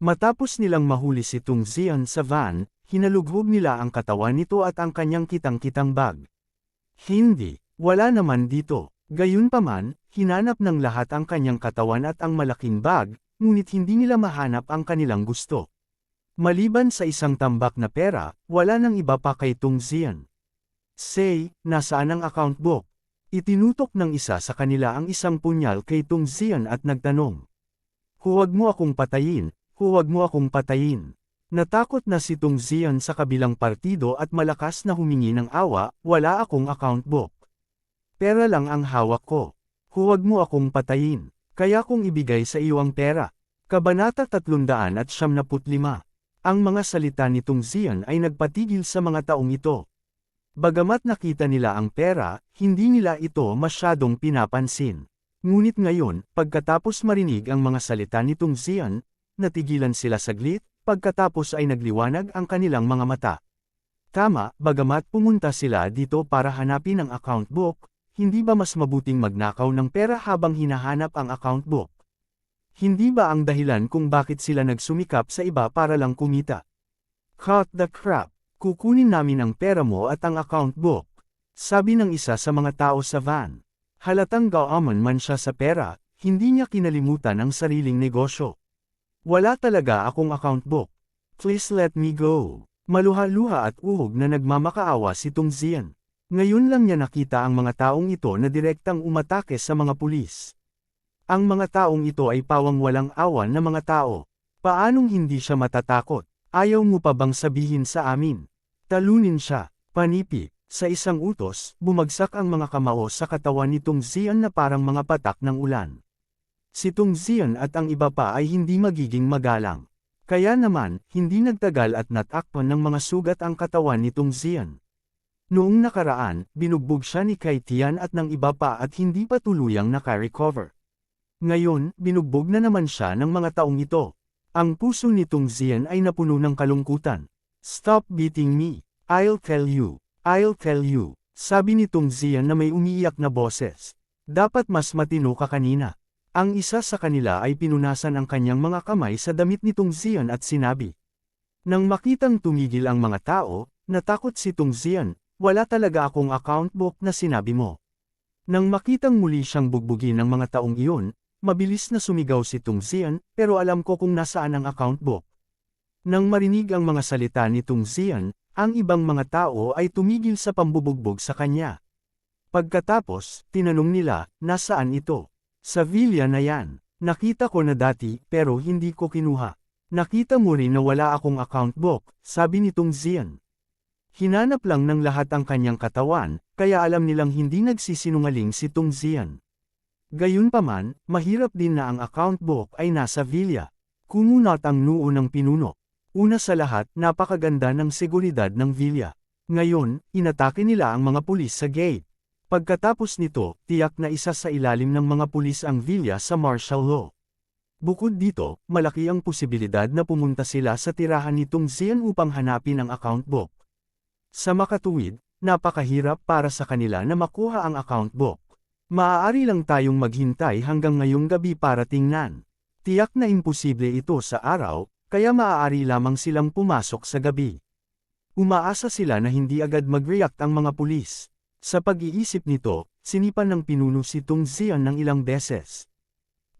Matapos nilang mahuli si Tung Zian sa van, hinalughog nila ang katawan nito at ang kanyang kitang-kitang bag. Hindi, wala naman dito. Gayunpaman, hinanap ng lahat ang kanyang katawan at ang malaking bag, ngunit hindi nila mahanap ang kanilang gusto. Maliban sa isang tambak na pera, wala nang iba pa kay Tung Zian. Say, nasaan ang account book? Itinutok ng isa sa kanila ang isang punyal kay Tung Zian at nagtanong. Huwag mo akong patayin, huwag mo akong patayin. Natakot na si Tung Zian sa kabilang partido at malakas na humingi ng awa, wala akong account book. Pera lang ang hawak ko. Huwag mo akong patayin, kaya kong ibigay sa iyo ang pera. Kabanata 375. Ang mga salita ni Tung Zian ay nagpatigil sa mga taong ito. Bagamat nakita nila ang pera, hindi nila ito masyadong pinapansin. Ngunit ngayon, pagkatapos marinig ang mga salita ni Tung Zian, natigilan sila saglit, pagkatapos ay nagliwanag ang kanilang mga mata. Tama, bagamat pumunta sila dito para hanapin ang account book, hindi ba mas mabuting magnakaw ng pera habang hinahanap ang account book? Hindi ba ang dahilan kung bakit sila nagsumikap sa iba para lang kumita? Cut the crap! Kukunin namin ang pera mo at ang account book. Sabi ng isa sa mga tao sa van. Halatang gaaman man siya sa pera, hindi niya kinalimutan ang sariling negosyo. Wala talaga akong account book. Please let me go. Maluha-luha at uhog na nagmamakaawa si Tung Zian. Ngayon lang niya nakita ang mga taong ito na direktang umatake sa mga pulis. Ang mga taong ito ay pawang walang awan na mga tao. Paanong hindi siya matatakot? Ayaw mo pa bang sabihin sa amin? Talunin siya, panipi. Sa isang utos, bumagsak ang mga kamao sa katawan ni Tung Zian na parang mga patak ng ulan. Si Tung Zian at ang iba pa ay hindi magiging magalang. Kaya naman, hindi nagtagal at natakpan ng mga sugat ang katawan ni Tung Zian. Noong nakaraan, binugbog siya ni Kai Tian at ng iba pa at hindi pa tuluyang naka-recover. Ngayon, binugbog na naman siya ng mga taong ito. Ang puso ni Tung Zian ay napuno ng kalungkutan. Stop beating me. I'll tell you. I'll tell you. Sabi ni Tung Zian na may umiiyak na boses. Dapat mas matino ka kanina. Ang isa sa kanila ay pinunasan ang kanyang mga kamay sa damit ni Tung Zian at sinabi. Nang makitang tumigil ang mga tao, natakot si Tung Zian. Wala talaga akong account book na sinabi mo. Nang makitang muli siyang bugbugin ng mga taong iyon, mabilis na sumigaw si Tung Zian, pero alam ko kung nasaan ang account book. Nang marinig ang mga salita ni Tung Zian, ang ibang mga tao ay tumigil sa pambubugbog sa kanya. Pagkatapos, tinanong nila, nasaan ito? Sa villa na yan. Nakita ko na dati, pero hindi ko kinuha. Nakita mo rin na wala akong account book, sabi ni Tung Zian. Hinanap lang ng lahat ang kanyang katawan, kaya alam nilang hindi nagsisinungaling si Tung Zian. Gayunpaman, mahirap din na ang account book ay nasa villa. Kumunat ang noo ng pinuno. Una sa lahat, napakaganda ng seguridad ng villa. Ngayon, inatake nila ang mga pulis sa gate. Pagkatapos nito, tiyak na isa sa ilalim ng mga pulis ang villa sa martial law. Bukod dito, malaki ang posibilidad na pumunta sila sa tirahan ni Tung Zian upang hanapin ang account book. Sa makatuwid, napakahirap para sa kanila na makuha ang account book. Maaari lang tayong maghintay hanggang ngayong gabi para tingnan. Tiyak na imposible ito sa araw, kaya maaari lamang silang pumasok sa gabi. Umaasa sila na hindi agad mag-react ang mga pulis. Sa pag-iisip nito, sinipan ng pinuno si Tung Zian ng ilang beses.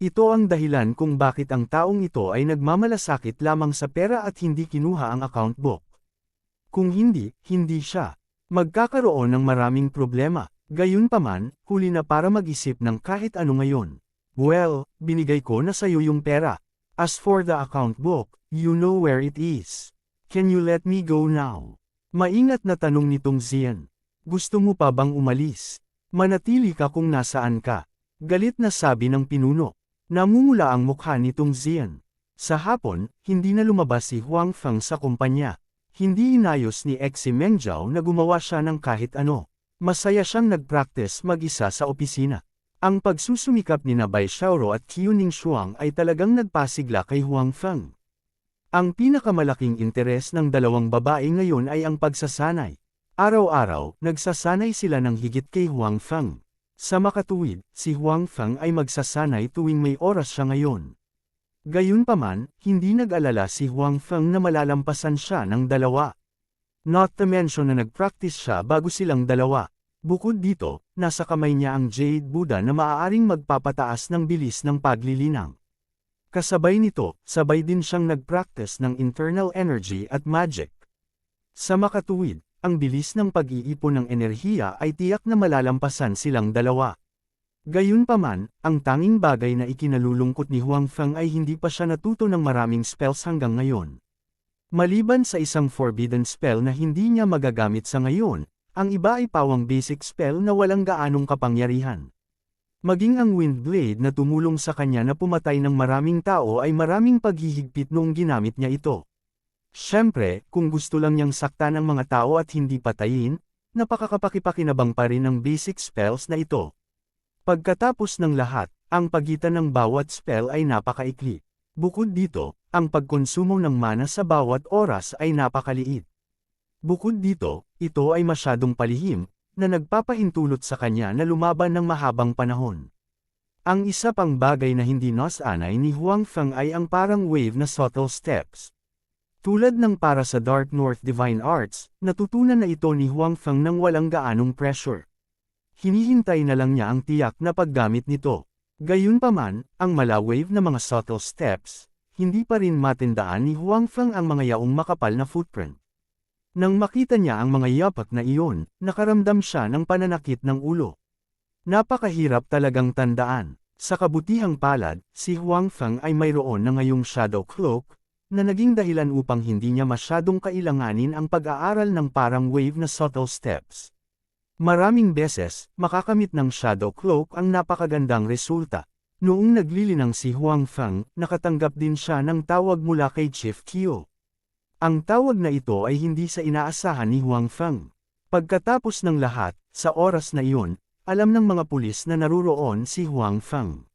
Ito ang dahilan kung bakit ang taong ito ay nagmamalasakit lamang sa pera at hindi kinuha ang account book. Kung hindi, hindi siya magkakaroon ng maraming problema. Gayunpaman, huli na para mag-isip ng kahit ano ngayon. Well, binigay ko na sa'yo yung pera. As for the account book, you know where it is. Can you let me go now? Maingat na tanong ni Tung Zian. Gusto mo pa bang umalis? Manatili ka kung nasaan ka. Galit na sabi ng pinuno. Namumula ang mukha ni Tung Zian. Sa hapon, hindi na lumabas si Huang Feng sa kumpanya. Hindi inayos ni Xi Mengjiao na gumawa siya ng kahit ano. Masaya siyang nag-practice mag-isa sa opisina. Ang pagsusumikap ni Bai Xiaoro at Qiu Ningshuang ay talagang nagpasigla kay Huang Feng. Ang pinakamalaking interes ng dalawang babae ngayon ay ang pagsasanay. Araw-araw, nagsasanay sila ng higit kay Huang Feng. Sa makatuwid, si Huang Feng ay magsasanay tuwing may oras siya ngayon. Gayunpaman, hindi nag-alala si Huang Feng na malalampasan siya ng dalawa. Not to mention na nag-practice siya bago silang dalawa. Bukod dito, nasa kamay niya ang Jade Buddha na maaaring magpapataas ng bilis ng paglilinang. Kasabay nito, sabay din siyang nag-practice ng internal energy at magic. Sa makatuwid, ang bilis ng pag-iipon ng enerhiya ay tiyak na malalampasan silang dalawa. Gayunpaman, ang tanging bagay na ikinalulungkot ni Huang Feng ay hindi pa siya natuto ng maraming spells hanggang ngayon. Maliban sa isang forbidden spell na hindi niya magagamit sa ngayon, ang iba ay pawang basic spell na walang gaanong kapangyarihan. Maging ang Wind Blade na tumulong sa kanya na pumatay ng maraming tao ay maraming paghihigpit noong ginamit niya ito. Siyempre, kung gusto lang niyang saktan ang mga tao at hindi patayin, napakakapakipakinabang pa rin ang basic spells na ito. Pagkatapos ng lahat, ang pagitan ng bawat spell ay napakaikli. Bukod dito, ang pagkonsumo ng mana sa bawat oras ay napakaliit. Bukod dito, ito ay masyadong palihim, na nagpapahintulot sa kanya na lumaban ng mahabang panahon. Ang isa pang bagay na hindi nasanay ni Huang Feng ay ang parang wave na subtle steps. Tulad ng para sa Dark North Divine Arts, natutunan na ito ni Huang Feng nang walang gaanong pressure. Hinihintay na lang niya ang tiyak na paggamit nito. Gayunpaman, ang mala-wave na mga subtle steps, hindi pa rin matindaan ni Huang Feng ang mga yaong makapal na footprint. Nang makita niya ang mga yapak na iyon, nakaramdam siya ng pananakit ng ulo. Napakahirap talagang tandaan. Sa kabutihang palad, si Huang Feng ay mayroon na ngayong shadow cloak, na naging dahilan upang hindi niya masyadong kailanganin ang pag-aaral ng parang wave na subtle steps. Maraming beses, makakamit ng shadow cloak ang napakagandang resulta. Noong naglilinang si Huang Feng, nakatanggap din siya ng tawag mula kay Chief Qiu. Ang tawag na ito ay hindi sa inaasahan ni Huang Feng. Pagkatapos ng lahat, sa oras na iyon, alam ng mga pulis na naruroon si Huang Feng.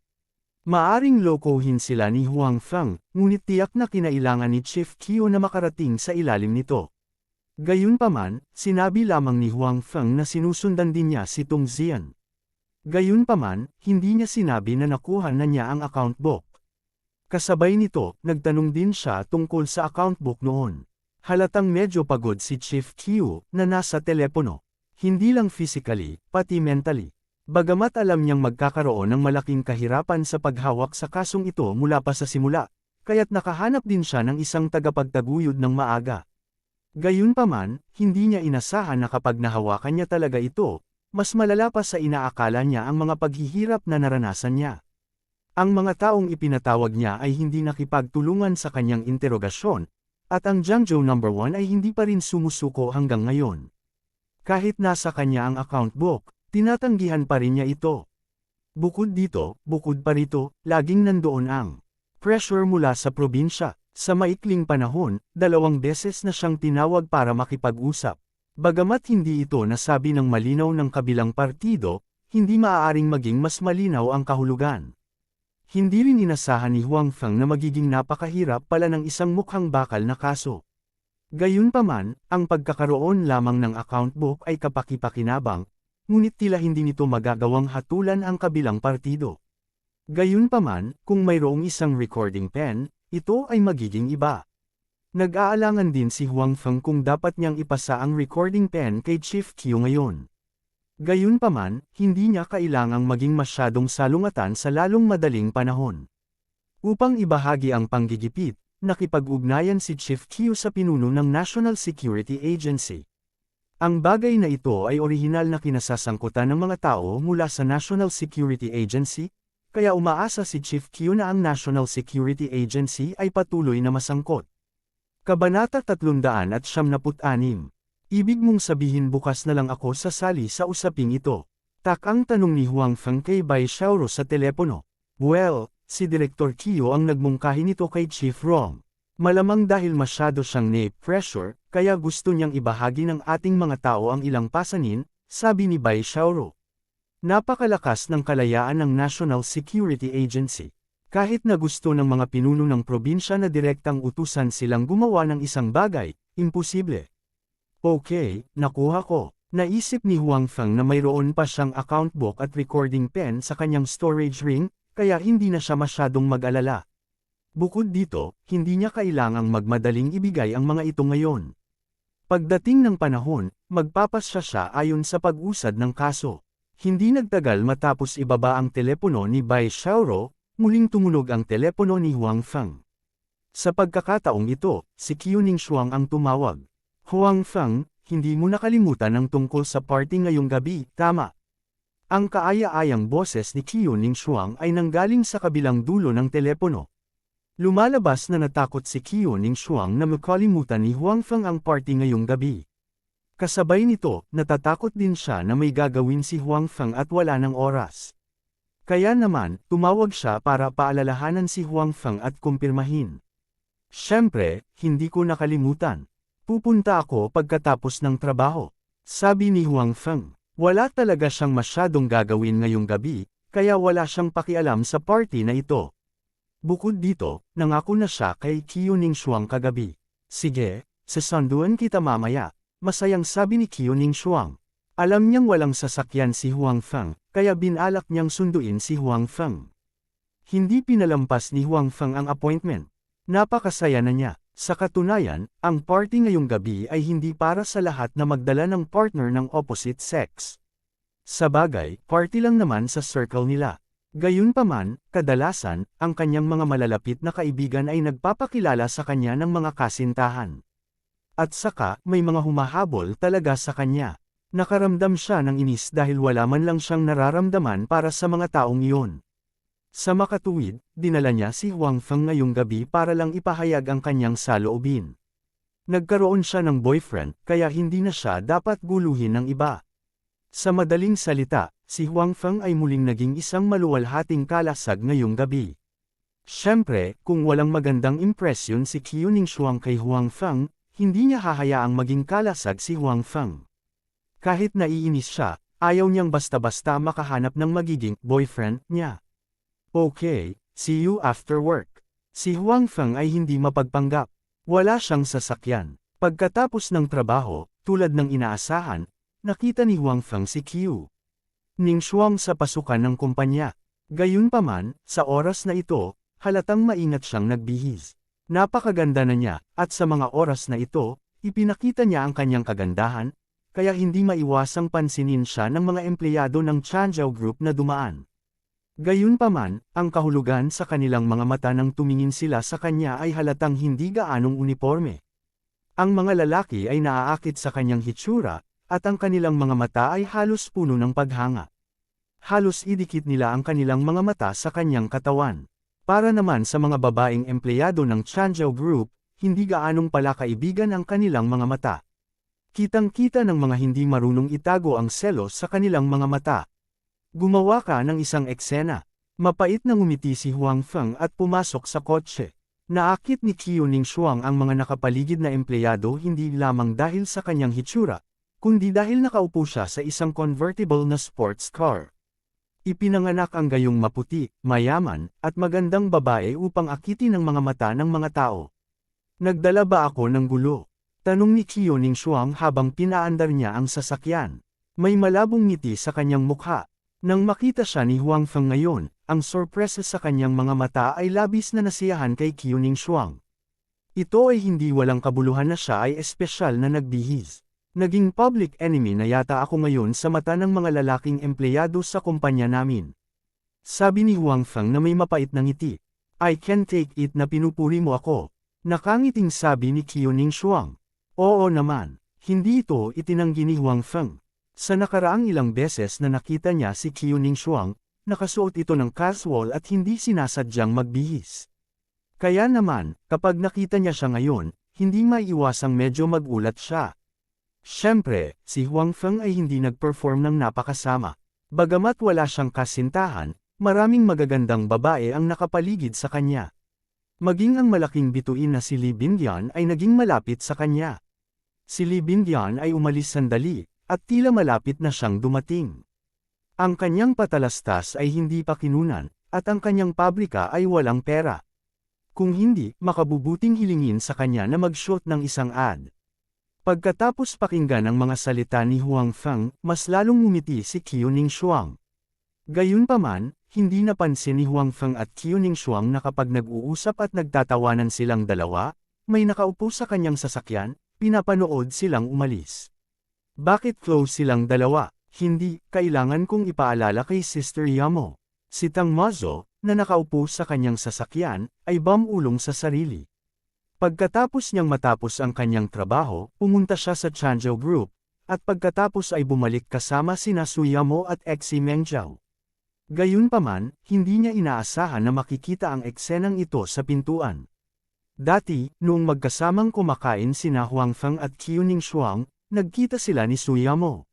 Maaring lokohin sila ni Huang Feng, ngunit tiyak na kinailangan ni Chief Qiu na makarating sa ilalim nito. Gayunpaman, sinabi lamang ni Huang Feng na sinusundan din niya si Tung Zian. Gayunpaman, hindi niya sinabi na nakuha na niya ang account book. Kasabay nito, nagtanong din siya tungkol sa account book noon. Halatang medyo pagod si Chief Qiu na nasa telepono. Hindi lang physically, pati mentally. Bagamat alam niyang magkakaroon ng malaking kahirapan sa paghawak sa kasong ito mula pa sa simula, kaya't nakahanap din siya ng isang tagapagtaguyod ng maaga. Gayunpaman, hindi niya inasahan na kapag nahawakan niya talaga ito, mas malala pa sa inaakala niya ang mga paghihirap na naranasan niya. Ang mga taong ipinatawag niya ay hindi nakipagtulungan sa kanyang interogasyon, at ang Jiangzhou No. 1 ay hindi pa rin sumusuko hanggang ngayon. Kahit nasa kanya ang account book, tinatanggihan pa rin niya ito. Bukod dito, bukod pa rito, laging nandoon ang pressure mula sa probinsya. Sa maikling panahon, 2 beses na siyang tinawag para makipag-usap. Bagamat hindi ito nasabi ng malinaw ng kabilang partido, hindi maaaring maging mas malinaw ang kahulugan. Hindi rin inasahan ni Huang Feng na magiging napakahirap pala ng isang mukhang bakal na kaso. Gayunpaman, ang pagkakaroon lamang ng account book ay kapaki-pakinabang, ngunit tila hindi nito magagawang hatulan ang kabilang partido. Gayunpaman, kung mayroong isang recording pen, ito ay magiging iba. Nag-aalangan din si Huang Feng kung dapat niyang ipasa ang recording pen kay Chief Qiu ngayon. Gayunpaman, hindi niya kailangang maging masyadong salungatan sa lalong madaling panahon. Upang ibahagi ang panggigipit, nakipag-ugnayan si Chief Qiu sa pinuno ng National Security Agency. Ang bagay na ito ay orihinal na kinasasangkutan ng mga tao mula sa National Security Agency, kaya umaasa si Chief Qiu na ang National Security Agency ay patuloy na masangkot. Kabanata 376. Ibig mong sabihin bukas na lang ako sasali sa usaping ito. Takang tanong ni Huang Feng kay Bai Xiaoro sa telepono. Well, si Director Qiu ang nagmungkahi nito kay Chief Rong. Malamang dahil masyado siyang na-pressure, kaya gusto niyang ibahagi ng ating mga tao ang ilang pasanin, sabi ni Bai Xiaoro. Napakalakas ng kalayaan ng National Security Agency. Kahit na gusto ng mga pinuno ng probinsya na direktang utusan silang gumawa ng isang bagay, imposible. Okay, nakuha ko. Naisip ni Huang Feng na mayroon pa siyang account book at recording pen sa kanyang storage ring, kaya hindi na siya masyadong mag-alala. Bukod dito, hindi niya kailangang magmadaling ibigay ang mga ito ngayon. Pagdating ng panahon, magpapasya siya ayon sa pag-usad ng kaso. Hindi nagtagal matapos ibaba ang telepono ni Bai Xiaoro, muling tumunog ang telepono ni Huang Feng. Sa pagkakataong ito, si Qiu Ningshuang ang tumawag. Huang Feng, hindi mo nakalimutan ang tungkol sa party ngayong gabi, tama? Ang kaaya-ayang boses ni Qiu Ningshuang ay nanggaling sa kabilang dulo ng telepono. Lumalabas na natakot si Qiu Ningshuang na makalimutan ni Huang Feng ang party ngayong gabi. Kasabay nito, natatakot din siya na may gagawin si Huang Feng at wala ng oras. Kaya naman, tumawag siya para paalalahanan si Huang Feng at kumpirmahin. Siyempre, hindi ko nakalimutan. Pupunta ako pagkatapos ng trabaho. Sabi ni Huang Feng. Wala talaga siyang masyadong gagawin ngayong gabi, kaya wala siyang pakialam sa party na ito. Bukod dito, nangako na siya kay Qiu Ningshuang kagabi. Sige, sasanduan kita mamaya, masayang sabi ni Qiu Ningshuang. Alam niyang walang sasakyan si Huang Feng, kaya binalak niyang sunduin si Huang Feng. Hindi pinalampas ni Huang Feng ang appointment. Napakasaya na niya. Sa katunayan, ang party ngayong gabi ay hindi para sa lahat na magdala ng partner ng opposite sex. Sabagay, party lang naman sa circle nila. Gayunpaman, kadalasan, ang kanyang mga malalapit na kaibigan ay nagpapakilala sa kanya ng mga kasintahan. At saka, may mga humahabol talaga sa kanya. Nakaramdam siya ng inis dahil wala man lang siyang nararamdaman para sa mga taong iyon. Sa makatuwid, dinala niya si Huang Feng ngayong gabi para lang ipahayag ang kanyang saloobin. Nagkaroon siya ng boyfriend, kaya hindi na siya dapat guluhin ng iba. Sa madaling salita, si Huang Feng ay muling naging isang maluwalhating kalasag ngayong gabi. Siyempre, kung walang magandang impresyon si Qiu Ningshuang kay Huang Feng, hindi niya hahayaang maging kalasag si Huang Feng. Kahit naiinis siya, ayaw niyang basta-basta makahanap ng magiging boyfriend niya. Okay, see you after work. Si Huang Feng ay hindi mapagpanggap. Wala siyang sasakyan. Pagkatapos ng trabaho, tulad ng inaasahan, nakita ni Huang Feng si Qiu Ningshuang sa pasukan ng kumpanya. Gayunpaman, sa oras na ito, halatang maingat siyang nagbihis. Napakaganda na niya, at sa mga oras na ito, ipinakita niya ang kanyang kagandahan, kaya hindi maiwasang pansinin siya ng mga empleyado ng Changzhou Group na dumaan. Gayunpaman, ang kahulugan sa kanilang mga mata nang tumingin sila sa kanya ay halatang hindi gaanong uniforme. Ang mga lalaki ay naaakit sa kanyang hitsura, at ang kanilang mga mata ay halos puno ng paghanga. Halos idikit nila ang kanilang mga mata sa kanyang katawan. Para naman sa mga babaeng empleyado ng Changzhou Group, hindi gaanong pala kaibigan ang kanilang mga mata. Kitang-kita ng mga hindi marunong itago ang selos sa kanilang mga mata. Gumawa ka ng isang eksena. Mapait na ngumiti si Huang Feng at pumasok sa kotse. Naakit ni Qiu Ningshuang ang mga nakapaligid na empleyado hindi lamang dahil sa kanyang hitsura, kundi dahil nakaupo siya sa isang convertible na sports car. Ipinanganak ang gayong maputi, mayaman, at magandang babae upang akitin ang mga mata ng mga tao. Nagdala ba ako ng gulo? Tanong ni Qiu Ningshuang habang pinaandar niya ang sasakyan. May malabong ngiti sa kanyang mukha. Nang makita siya ni Huang Feng ngayon, ang sorpresa sa kanyang mga mata ay labis na nasiyahan kay Qiu Ningshuang. Ito ay hindi walang kabuluhan na siya ay espesyal na nagbihis. Naging public enemy na yata ako ngayon sa mata ng mga lalaking empleyado sa kumpanya namin. Sabi ni Huang Feng na may mapait na ngiti. I can take it na pinupuri mo ako. Nakangiting sabi ni Qiu Ningshuang. Oo naman, hindi ito itinanggi ni Huang Feng. Sa nakaraang ilang beses na nakita niya si Qiu Ningshuang, nakasuot ito ng casual at hindi sinasadyang magbihis. Kaya naman, kapag nakita niya siya ngayon, hindi maiiwasang medyo magulat siya. Siyempre, si Huang Feng ay hindi nag-perform ng napakasama. Bagamat wala siyang kasintahan, maraming magagandang babae ang nakapaligid sa kanya. Maging ang malaking bituin na si Li Bingyan ay naging malapit sa kanya. Si Li Bingyan ay umalis sandali, at tila malapit na siyang dumating. Ang kanyang patalastas ay hindi pa kinunan, at ang kanyang pabrika ay walang pera. Kung hindi, makabubuting hilingin sa kanya na mag-shoot ng isang ad. Pagkatapos pakinggan ang mga salita ni Huang Feng, mas lalong ngumiti si Qiu Ningshuang. Gayunpaman, hindi napansin ni Huang Feng at Qiu Ningshuang na kapag nag-uusap at nagtatawanan silang dalawa, may nakaupo sa kanyang sasakyan, pinapanood silang umalis. Bakit close silang dalawa? Hindi, kailangan kong ipaalala kay Sister Yamo. Si Tang Mazo, na nakaupo sa kanyang sasakyan, ay bamulong sa sarili. Pagkatapos niyang matapos ang kanyang trabaho, pumunta siya sa Changzhou Group, at pagkatapos ay bumalik kasama sina Su Yamo at Xi Mengzhao. Gayunpaman, hindi niya inaasahan na makikita ang eksenang ito sa pintuan. Dati, noong magkasamang kumakain sina Huang Feng at Qiu Ningshuang, nagkita sila ni Su Yamo.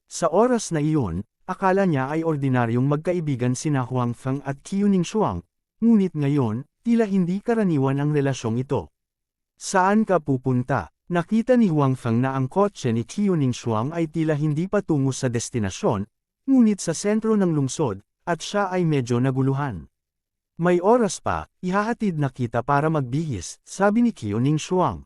Sa oras na iyon, akala niya ay ordinaryong magkaibigan sina Huang Feng at Qiu Ningshuang, ngunit ngayon, tila hindi karaniwan ang relasyong ito. Saan ka pupunta? Nakita ni Huang Feng na ang kotse ni Qiu Ningshuang ay tila hindi patungo sa destinasyon, ngunit sa sentro ng lungsod, at siya ay medyo naguluhan. May oras pa, ihahatid na kita para magbihis, sabi ni Qiu Ningshuang.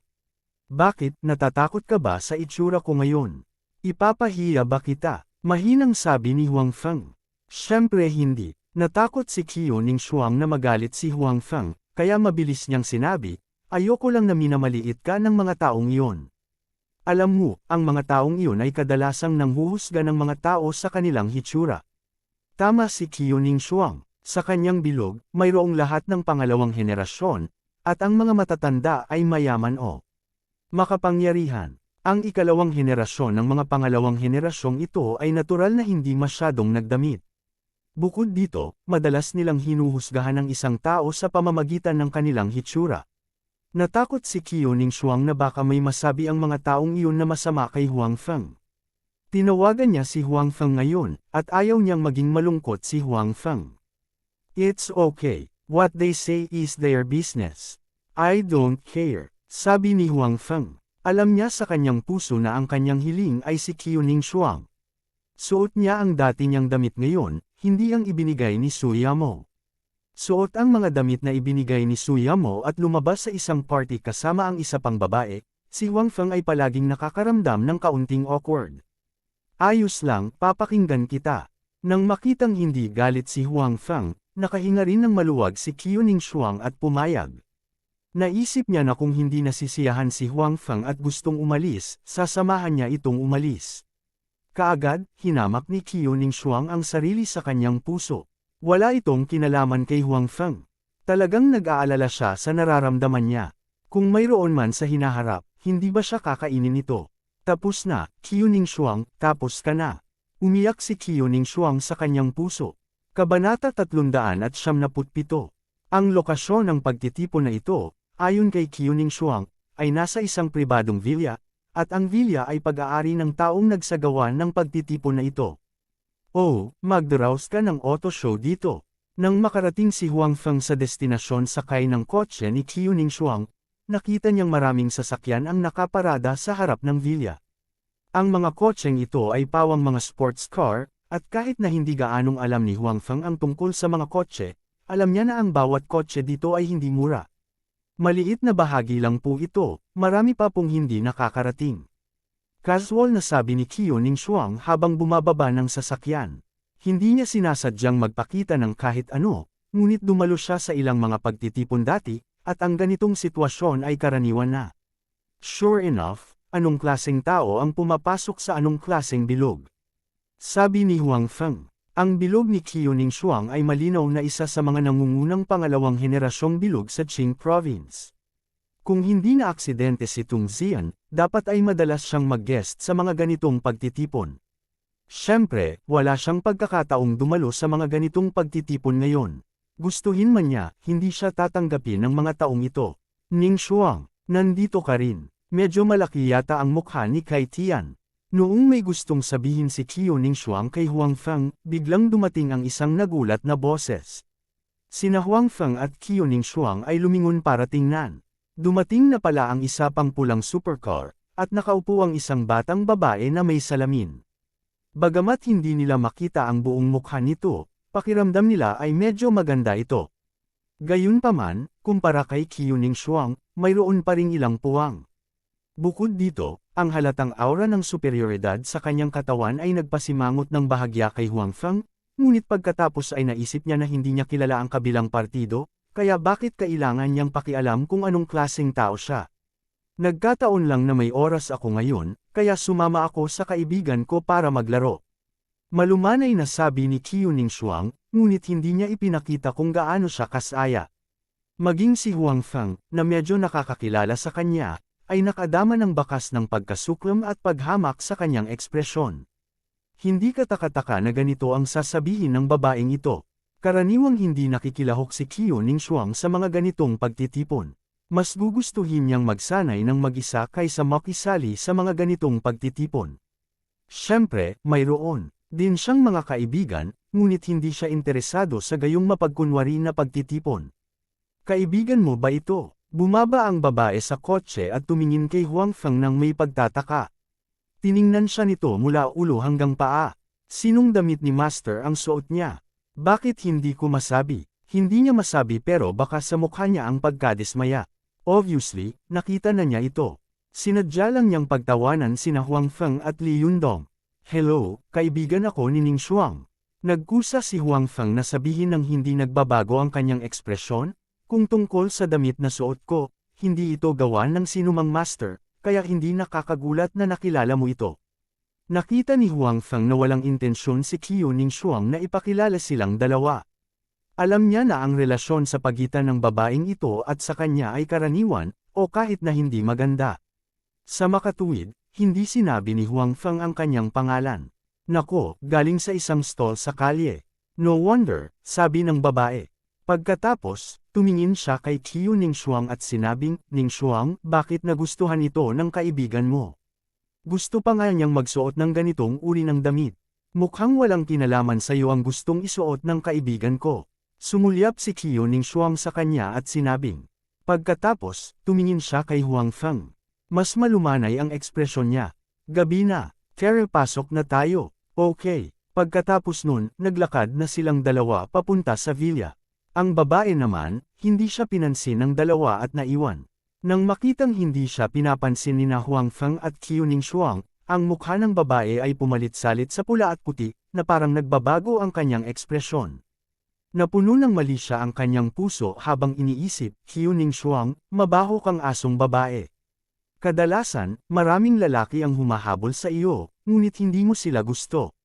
Bakit, natatakot ka ba sa itsura ko ngayon? Ipapahiya ba kita? Mahinang sabi ni Huang Feng. Siyempre hindi. Natakot si Qiu Ningshuang na magalit si Huang Feng, kaya mabilis niyang sinabi, ayoko lang na minamaliit ka ng mga taong iyon. Alam mo, ang mga taong iyon ay kadalasang nanghuhusga ng mga tao sa kanilang hitsura. Tama si Qiu Ningshuang. Sa kanyang bilog, mayroong lahat ng pangalawang henerasyon, at ang mga matatanda ay mayaman o Makapangyarihan. Ang ikalawang henerasyon ng mga pangalawang henerasyong ito ay natural na hindi masyadong nagdamit. Bukod dito, madalas nilang hinuhusgahan ang isang tao sa pamamagitan ng kanilang hitsura. Natakot si Qiu Ningshuang na baka may masabi ang mga taong iyon na masama kay Huang Feng. Tinawagan niya si Huang Feng ngayon, at ayaw niyang maging malungkot si Huang Feng. It's okay. What they say is their business. I don't care, sabi ni Huang Feng. Alam niya sa kanyang puso na ang kanyang hiling ay si Qiu Ningshuang. Suot niya ang dati niyang damit ngayon, hindi ang ibinigay ni Su Yamo. Suot ang mga damit na ibinigay ni Su Yamo at lumabas sa isang party kasama ang isa pang babae. Si Huang Feng ay palaging nakakaramdam ng kaunting awkward. Ayos lang, papakinggan kita. Nang makitang hindi galit si Huang Feng, nakahinga rin ng maluwag si Qiu Ningshuang at pumayag. Naisip niya na kung hindi nasisiyahan si Huang Feng at gustong umalis, sasamahan niya itong umalis. Kaagad, hinamak ni Qiu Ningshuang ang sarili sa kanyang puso. Wala itong kinalaman kay Huang Feng. Talagang nag-aalala siya sa nararamdaman niya. Kung mayroon man sa hinaharap, hindi ba siya kakainin ito? Tapos na, Qiu Ningshuang, tapos ka na. Umiyak si Qiu Ningshuang sa kanyang puso. Kabanata 397. Ang lokasyon ng pagtitipon na ito, ayon kay Qiu Ningshuang, ay nasa isang pribadong villa, at ang villa ay pag-aari ng taong nagsagawa ng pagtitipon na ito. Oh, magdaraos ka ng auto show dito. Nang makarating si Huang Feng sa destinasyon sakay ng kotse ni Qiu Ningshuang, nakita niyang maraming sasakyan ang nakaparada sa harap ng villa. Ang mga kotseng ito ay pawang mga sports car, at kahit na hindi gaanong alam ni Huang Feng ang tungkol sa mga kotse, alam niya na ang bawat kotse dito ay hindi mura. Maliit na bahagi lang po ito, marami pa pong hindi nakakarating. Casual na sabi ni Qiu Ningshuang habang bumababa ng sasakyan. Hindi niya sinasadyang magpakita ng kahit ano, ngunit dumalo siya sa ilang mga pagtitipon dati, at ang ganitong sitwasyon ay karaniwan na. Sure enough, anong klaseng tao ang pumapasok sa anong klaseng bilog? Sabi ni Huang Feng. Ang bilog ni Qiu Ningshuang ay malinaw na isa sa mga nangungunang pangalawang henerasyong bilog sa Qing Province. Kung hindi na aksidente si Tung Zian, dapat ay madalas siyang mag-guest sa mga ganitong pagtitipon. Siyempre, wala siyang pagkakataong dumalo sa mga ganitong pagtitipon ngayon. Gustuhin man niya, hindi siya tatanggapin ng mga taong ito. Ningshuang, nandito ka rin. Medyo malaki yata ang mukha ni Kai Tian. Noong may gustong sabihin si Qiu Ningshuang kay Huang Feng, biglang dumating ang isang nagulat na boses. Sina Huang Feng at Qiu Ningshuang ay lumingon para tingnan. Dumating na pala ang isa pang pulang supercar, at nakaupo ang isang batang babae na may salamin. Bagamat hindi nila makita ang buong mukha nito, pakiramdam nila ay medyo maganda ito. Gayunpaman, kumpara kay Qiu Ningshuang, mayroon pa ring ilang puwang. Bukod dito, ang halatang aura ng superioridad sa kanyang katawan ay nagpasimangot ng bahagya kay Huang Feng, ngunit pagkatapos ay naisip niya na hindi niya kilala ang kabilang partido, kaya bakit kailangan niyang pakialam kung anong klaseng tao siya. Nagkataon lang na may oras ako ngayon, kaya sumama ako sa kaibigan ko para maglaro. Malumanay na sabi ni Qiu Ningshuang, ngunit hindi niya ipinakita kung gaano siya kasaya. Maging si Huang Feng, na medyo nakakakilala sa kanya, ay nakadama ng bakas ng pagkasuklam at paghamak sa kanyang ekspresyon. Hindi katakataka na ganito ang sasabihin ng babaeng ito. Karaniwang hindi nakikilahok si Qiu Ningshuang sa mga ganitong pagtitipon. Mas gugustuhin niyang magsanay ng mag-isa kaysa makisali sa mga ganitong pagtitipon. Siyempre, mayroon din siyang mga kaibigan, ngunit hindi siya interesado sa gayong mapagkunwari na pagtitipon. Kaibigan mo ba ito? Bumaba ang babae sa kotse at tumingin kay Huang Feng nang may pagtataka. Tiningnan siya nito mula ulo hanggang paa. Sinong damit ni Master ang suot niya? Bakit hindi ko masabi? Hindi niya masabi pero baka sa mukha niya ang pagkadismaya. Obviously, nakita na niya ito. Sinadya lang niyang pagtawanan sina Huang Feng at Li Yundong. Hello, kaibigan ako ni Ningshuang. Nagkusa si Huang Feng na sabihin ng hindi nagbabago ang kanyang ekspresyon. Kung tungkol sa damit na suot ko, hindi ito gawa ng sinumang master, kaya hindi nakakagulat na nakilala mo ito. Nakita ni Huang Feng na walang intensyon si Qiu Ningshuang na ipakilala silang dalawa. Alam niya na ang relasyon sa pagitan ng babaeng ito at sa kanya ay karaniwan, o kahit na hindi maganda. Sa makatuwid, hindi sinabi ni Huang Feng ang kanyang pangalan. Nako, galing sa isang stall sa kalye. No wonder, sabi ng babae. Pagkatapos, tumingin siya kay Qiu Ningxuang at sinabing, Ningxuang, bakit nagustuhan ito ng kaibigan mo? Gusto pa nga niyang magsuot ng ganitong uri ng damit. Mukhang walang kinalaman sa iyo ang gustong isuot ng kaibigan ko. Sumulyap si Qiu Ningxuang sa kanya at sinabing. Pagkatapos, tumingin siya kay Huang Feng. Mas malumanay ang ekspresyon niya. Gabi na, tara pasok na tayo. Okay. Pagkatapos nun, naglakad na silang dalawa papunta sa villa. Ang babae naman, hindi siya pinansin ng dalawa at naiwan. Nang makitang hindi siya pinapansin ni Huang Feng at Qiu Ningxuang, ang mukha ng babae ay pumalit-salit sa pula at puti, na parang nagbabago ang kanyang ekspresyon. Napuno ng mali siya ang kanyang puso habang iniisip, Qiu Ningxuang, mabaho kang asong babae. Kadalasan, maraming lalaki ang humahabol sa iyo, ngunit hindi mo sila gusto.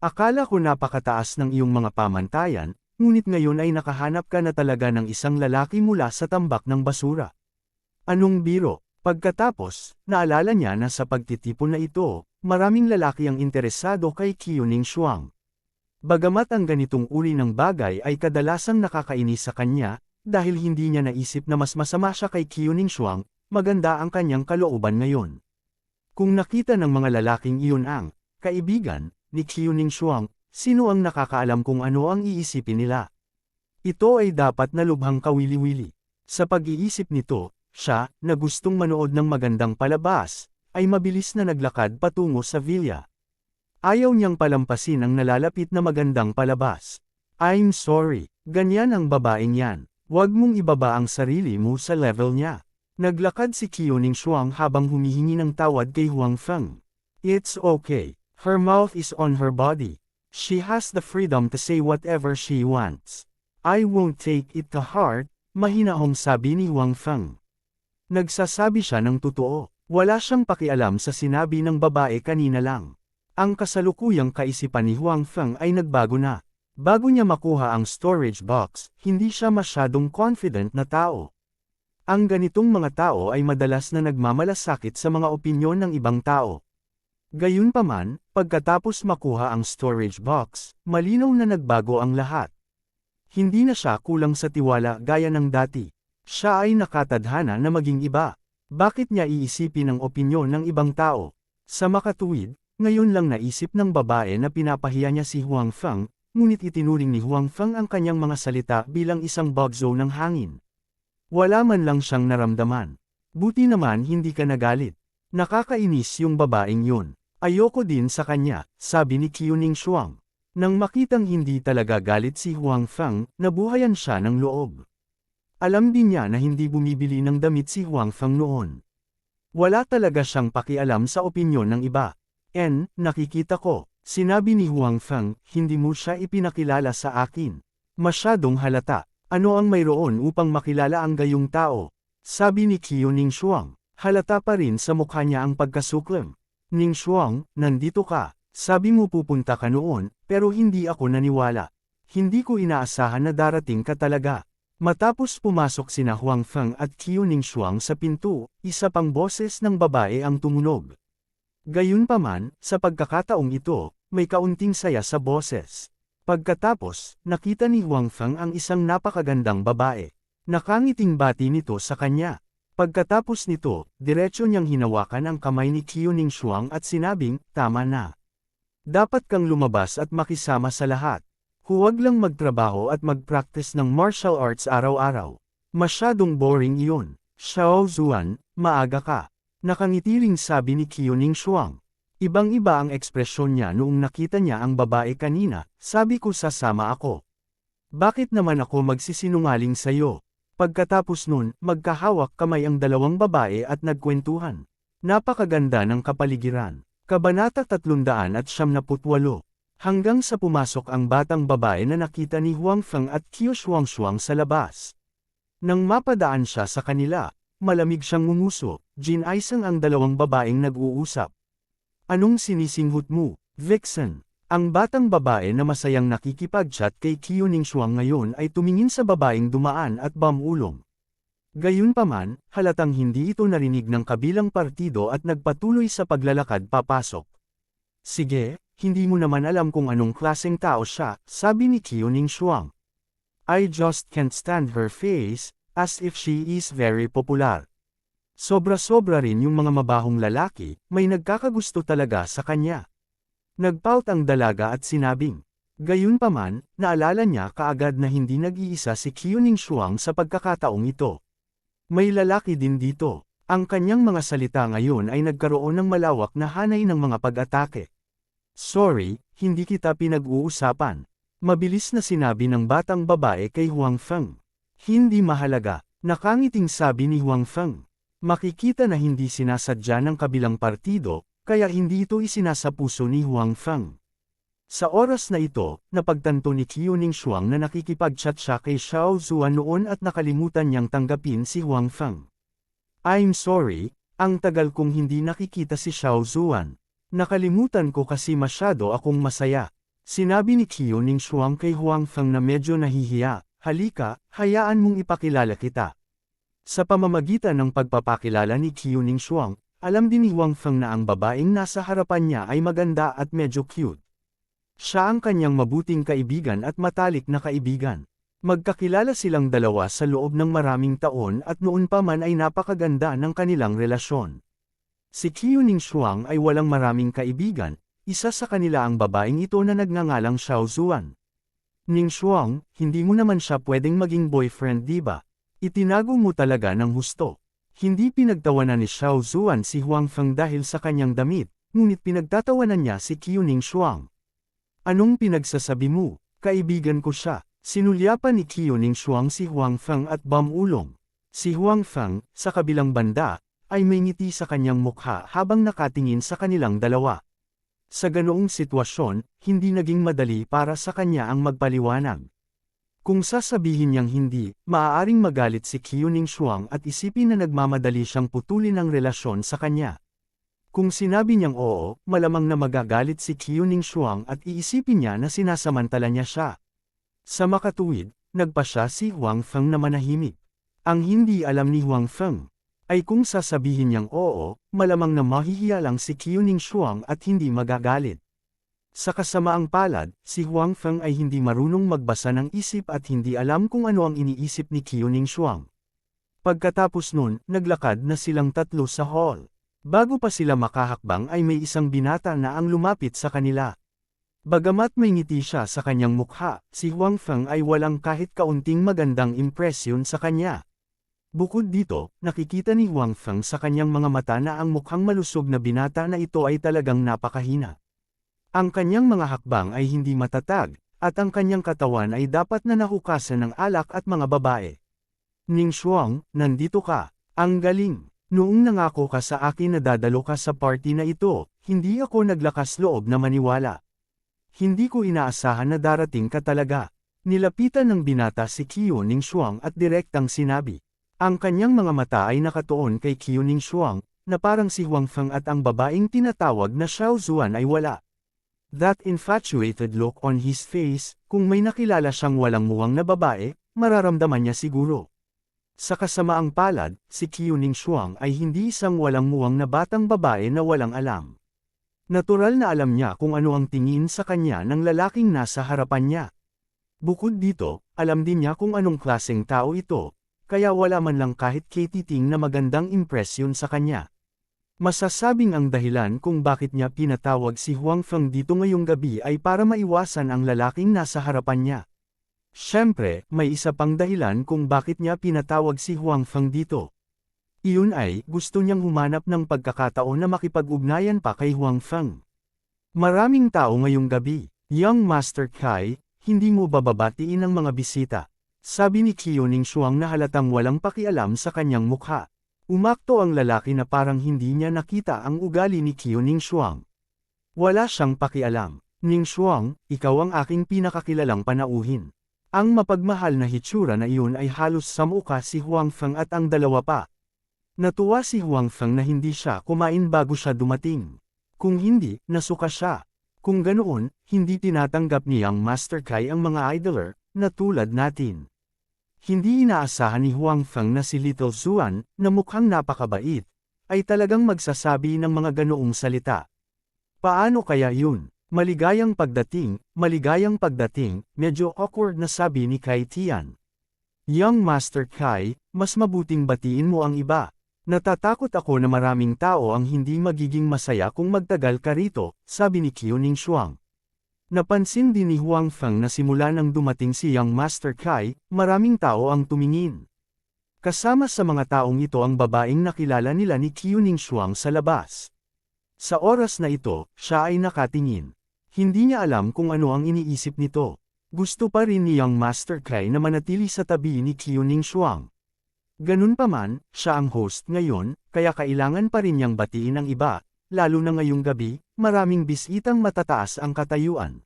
Akala ko napakataas ng iyong mga pamantayan, ngunit ngayon ay nakahanap ka na talaga ng isang lalaki mula sa tambak ng basura. Anong biro? Pagkatapos, naalala niya na sa pagtitipon na ito, maraming lalaki ang interesado kay Qiu Ningxuang. Bagamat ang ganitong uri ng bagay ay kadalasang nakakainis sa kanya, dahil hindi niya naisip na mas masama siya kay Qiu Ningxuang, maganda ang kanyang kalooban ngayon. Kung nakita ng mga lalaking iyon ang kaibigan ni Qiu Ningxuang, sino ang nakakaalam kung ano ang iisipin nila? Ito ay dapat na lubhang kawili-wili. Sa pag-iisip nito, siya, na gustong manood ng magandang palabas, ay mabilis na naglakad patungo sa villa. Ayaw niyang palampasin ang nalalapit na magandang palabas. I'm sorry, ganyan ang babaeng yan. Huwag mong ibaba ang sarili mo sa level niya. Naglakad si Qiu Ningxuang habang humihingi ng tawad kay Huang Feng. It's okay. Her mouth is on her body. She has the freedom to say whatever she wants. I won't take it to heart, mahinahong sabi ni Huang Feng. Nagsasabi siya ng totoo. Wala siyang pakialam sa sinabi ng babae kanina lang. Ang kasalukuyang kaisipan ni Huang Feng ay nagbago na. Bago niya makuha ang storage box, hindi siya masyadong confident na tao. Ang ganitong mga tao ay madalas na nagmamalasakit sa mga opinyon ng ibang tao. Gayunpaman, pagkatapos makuha ang storage box, malinaw na nagbago ang lahat. Hindi na siya kulang sa tiwala gaya ng dati. Siya ay nakatadhana na maging iba. Bakit niya iisipin ang opinyon ng ibang tao? Sa makatuwid, ngayon lang naisip ng babae na pinapahiya niya si Huang Feng, ngunit itinuring ni Huang Feng ang kanyang mga salita bilang isang bugzo ng hangin. Wala man lang siyang naramdaman. Buti naman hindi ka nagalit. Nakakainis yung babaeng yun. Ayoko din sa kanya, sabi ni Qiu Ningxuang. Nang makitang hindi talaga galit si Huang Feng, nabuhayan siya ng loob. Alam din niya na hindi bumibili ng damit si Huang Feng noon. Wala talaga siyang pakialam sa opinyon ng iba. Nakikita ko, sinabi ni Huang Feng, hindi mo siya ipinakilala sa akin. Masyadong halata. Ano ang mayroon upang makilala ang gayong tao? Sabi ni Qiu Ningxuang. Halata pa rin sa mukha niya ang pagkasuklam. Ningxuang, nandito ka. Sabi mo pupunta ka noon, pero hindi ako naniwala. Hindi ko inaasahan na darating ka talaga. Matapos pumasok sina Huang Feng at Qiu Ningxuang sa pinto, isa pang boses ng babae ang tumunog. Gayunpaman, sa pagkakataong ito, may kaunting saya sa boses. Pagkatapos, nakita ni Huang Feng ang isang napakagandang babae. Nakangiting bati nito sa kanya. Pagkatapos nito, diretso niyang hinawakan ang kamay ni Qiu Ningxuang at sinabing, tama na. Dapat kang lumabas at makisama sa lahat. Huwag lang magtrabaho at mag-practice ng martial arts araw-araw. Masyadong boring iyon. Xiao Zuan, maaga ka. Nakangitiling sabi ni Qiu Ningxuang. Ibang-iba ang ekspresyon niya noong nakita niya ang babae kanina, sabi ko sasama ako. Bakit naman ako magsisinungaling sa'yo? Pagkatapos nun, magkahawak kamay ang dalawang babae at nagkwentuhan. Napakaganda ng kapaligiran. Kabanata 378. Hanggang sa pumasok ang batang babae na nakita ni Huang Feng at Qiu Shuangshuang sa labas. Nang mapadaan siya sa kanila, malamig siyang ngumuso, Jin-aisang ang dalawang babaeng nag-uusap. Anong sinisinghot mo, Vixen? Ang batang babae na masayang nakikipag-chat kay Qiu Ningxuang ngayon ay tumingin sa babaeng dumaan at bamulong. Gayunpaman, halatang hindi ito narinig ng kabilang partido at nagpatuloy sa paglalakad papasok. Sige, hindi mo naman alam kung anong klaseng tao siya, sabi ni Qiuning Shuang. I just can't stand her face, as if she is very popular. Sobra-sobra rin yung mga mabahong lalaki, may nagkakagusto talaga sa kanya. Nagpout ang dalaga at sinabing. Gayunpaman, naalala niya kaagad na hindi nag-iisa si Qiuning Shuang sa pagkakataong ito. May lalaki din dito. Ang kanyang mga salita ngayon ay nagkaroon ng malawak na hanay ng mga pag-atake. Sorry, hindi kita pinag-uusapan. Mabilis na sinabi ng batang babae kay Huang Feng. Hindi mahalaga, nakangiting sabi ni Huang Feng. Makikita na hindi sinasadya ng kabilang partido, kaya hindi ito isinasapuso ni Huang Feng. Sa oras na ito, napagtanto ni Qiuning Shuang na nakikipag-chat siya kay Xiao Zuan noon at nakalimutan niyang tanggapin si Huang Feng. I'm sorry, ang tagal kong hindi nakikita si Xiao Zuan. Nakalimutan ko kasi masyado akong masaya. Sinabi ni Qiuning Shuang kay Huang Feng na medyo nahihiya, halika, hayaan mong ipakilala kita. Sa pamamagitan ng pagpapakilala ni Qiuning Shuang, alam din ni Huang Feng na ang babaeng nasa harapan niya ay maganda at medyo cute. Siya ang kanyang mabuting kaibigan at matalik na kaibigan. Magkakilala silang dalawa sa loob ng maraming taon at noon pa man ay napakaganda ng kanilang relasyon. Si Qiuning Shuang ay walang maraming kaibigan, isa sa kanila ang babaeng ito na nagngangalang Xiao Zuan. Ning Shuang, hindi mo naman siya pwedeng maging boyfriend diba? Itinago mo talaga ng husto. Hindi pinagtawanan ni Xiao Zuan si Huang Feng dahil sa kanyang damit, ngunit pinagtatawanan niya si Qiuning Shuang. Anong pinagsasabi mo? Kaibigan ko siya. Sinulyapan ni Qiuning Shuang si Huang Feng at bumulong. Si Huang Feng, sa kabilang banda, ay may ngiti sa kanyang mukha habang nakatingin sa kanilang dalawa. Sa ganoong sitwasyon, hindi naging madali para sa kanya ang magpaliwanag. Kung sasabihin niyang hindi, maaaring magalit si Qiuning Shuang at isipin na nagmamadali siyang putulin ang relasyon sa kanya. Kung sinabi niyang oo, malamang na magagalit si Qiuning Shuang at iisipin niya na sinasamantala niya siya. Sa makatuwid, nagpa siya si Huang Feng na manahimik. Ang hindi alam ni Huang Feng ay kung sasabihin niyang oo, malamang na mahihiya lang si Qiuning Shuang at hindi magagalit. Sa kasamaang palad, si Huang Feng ay hindi marunong magbasa ng isip at hindi alam kung ano ang iniisip ni Qiuning Shuang. Pagkatapos nun, naglakad na silang tatlo sa hall. Bago pa sila makahakbang ay may isang binata na ang lumapit sa kanila. Bagamat may ngiti siya sa kanyang mukha, si Huang Feng ay walang kahit kaunting magandang impresyon sa kanya. Bukod dito, nakikita ni Huang Feng sa kanyang mga mata na ang mukhang malusog na binata na ito ay talagang napakahina. Ang kanyang mga hakbang ay hindi matatag, at ang kanyang katawan ay dapat na nahukasan ng alak at mga babae. Ning Shuang, nandito ka. Ang galing. Noong nangako ka sa akin na dadalo ka sa party na ito, hindi ako naglakas loob na maniwala. Hindi ko inaasahan na darating ka talaga. Nilapitan ng binata si Qiuning Shuang at direktang sinabi. Ang kanyang mga mata ay nakatuon kay Qiuning Shuang, na parang si Huang Feng at ang babaeng tinatawag na Xiao Zuan ay wala. That infatuated look on his face, kung may nakilala siyang walang muwang na babae, mararamdaman niya siguro. Sa kasamaang palad, si Qiuning Shuang ay hindi isang walang muwang na batang babae na walang alam. Natural na alam niya kung ano ang tingin sa kanya ng lalaking nasa harapan niya. Bukod dito, alam din niya kung anong klaseng tao ito, kaya wala man lang kahit katiting na magandang impresyon sa kanya. Masasabing ang dahilan kung bakit niya pinatawag si Huang Feng dito ngayong gabi ay para maiwasan ang lalaking nasa harapan niya. Siyempre, may isa pang dahilan kung bakit niya pinatawag si Huang Feng dito. Iyon ay, gusto niyang humanap ng pagkakataon na makipag-ugnayan pa kay Huang Feng. Maraming tao ngayong gabi. Young Master Kai, hindi mo bababatiin ang mga bisita. Sabi ni Qiuning Shuang na halatang walang pakialam sa kanyang mukha. Umakto ang lalaki na parang hindi niya nakita ang ugali ni Qiuning Shuang. Wala siyang pakialam. Ning Shuang, ikaw ang aking pinakakilalang panauhin. Ang mapagmahal na hitsura na iyon ay halos samuka si Huang Feng at ang dalawa pa. Natuwa si Huang Feng na hindi siya kumain bago siya dumating. Kung hindi, nasuka siya. Kung ganoon, hindi tinatanggap niyang Master Kai ang mga idler, na tulad natin. Hindi inaasahan ni Huang Feng na si Little Zuan, na mukhang napakabait, ay talagang magsasabi ng mga ganoong salita. Paano kaya yun? Maligayang pagdating, medyo awkward na sabi ni Kai Tian. Young Master Kai, mas mabuting batiin mo ang iba. Natatakot ako na maraming tao ang hindi magiging masaya kung magtagal ka rito, sabi ni Qiu Ningshuang. Napansin din ni Huang Feng na simula nang dumating si Young Master Kai, maraming tao ang tumingin. Kasama sa mga taong ito ang babaeng nakilala nila ni Qiu Ningshuang sa labas. Sa oras na ito, siya ay nakatingin. Hindi niya alam kung ano ang iniisip nito. Gusto pa rin ni Young Master Kai na manatili sa tabi ni Qiu Ningshuang. Ganun pa man, siya ang host ngayon, kaya kailangan pa rin niyang batiin ang iba, lalo na ngayong gabi, maraming bisitang matataas ang katayuan.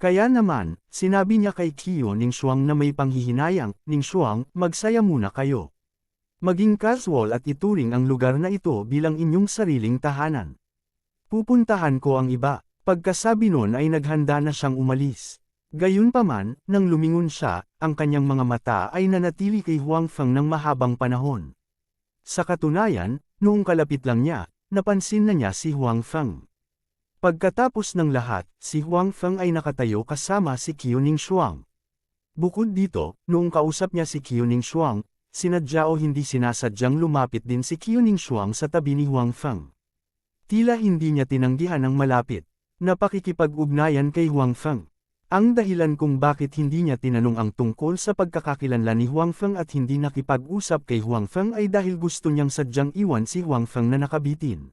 Kaya naman, sinabi niya kay Qiu Ningshuang na may panghihinayang, Ningshuang, magsaya muna kayo. Maging casual at ituring ang lugar na ito bilang inyong sariling tahanan. Pupuntahan ko ang iba. Pagkasabi nun ay naghanda na siyang umalis. Gayunpaman, nang lumingon siya, ang kanyang mga mata ay nanatili kay Huang Feng ng mahabang panahon. Sa katunayan, noong kalapit lang niya, napansin na niya si Huang Feng. Pagkatapos ng lahat, si Huang Feng ay nakatayo kasama si Qiu Ningshuang. Bukod dito, noong kausap niya si Qiu Ningshuang, sinadya o hindi sinasadyang lumapit din si Qiu Ningshuang sa tabi ni Huang Feng. Tila hindi niya tinanggihan ang malapit na pakikipag-ugnayan kay Huang Feng. Ang dahilan kung bakit hindi niya tinanong ang tungkol sa pagkakakilanlan ni Huang Feng at hindi nakipag-usap kay Huang Feng ay dahil gusto niyang sadyang iwan si Huang Feng na nakabitin.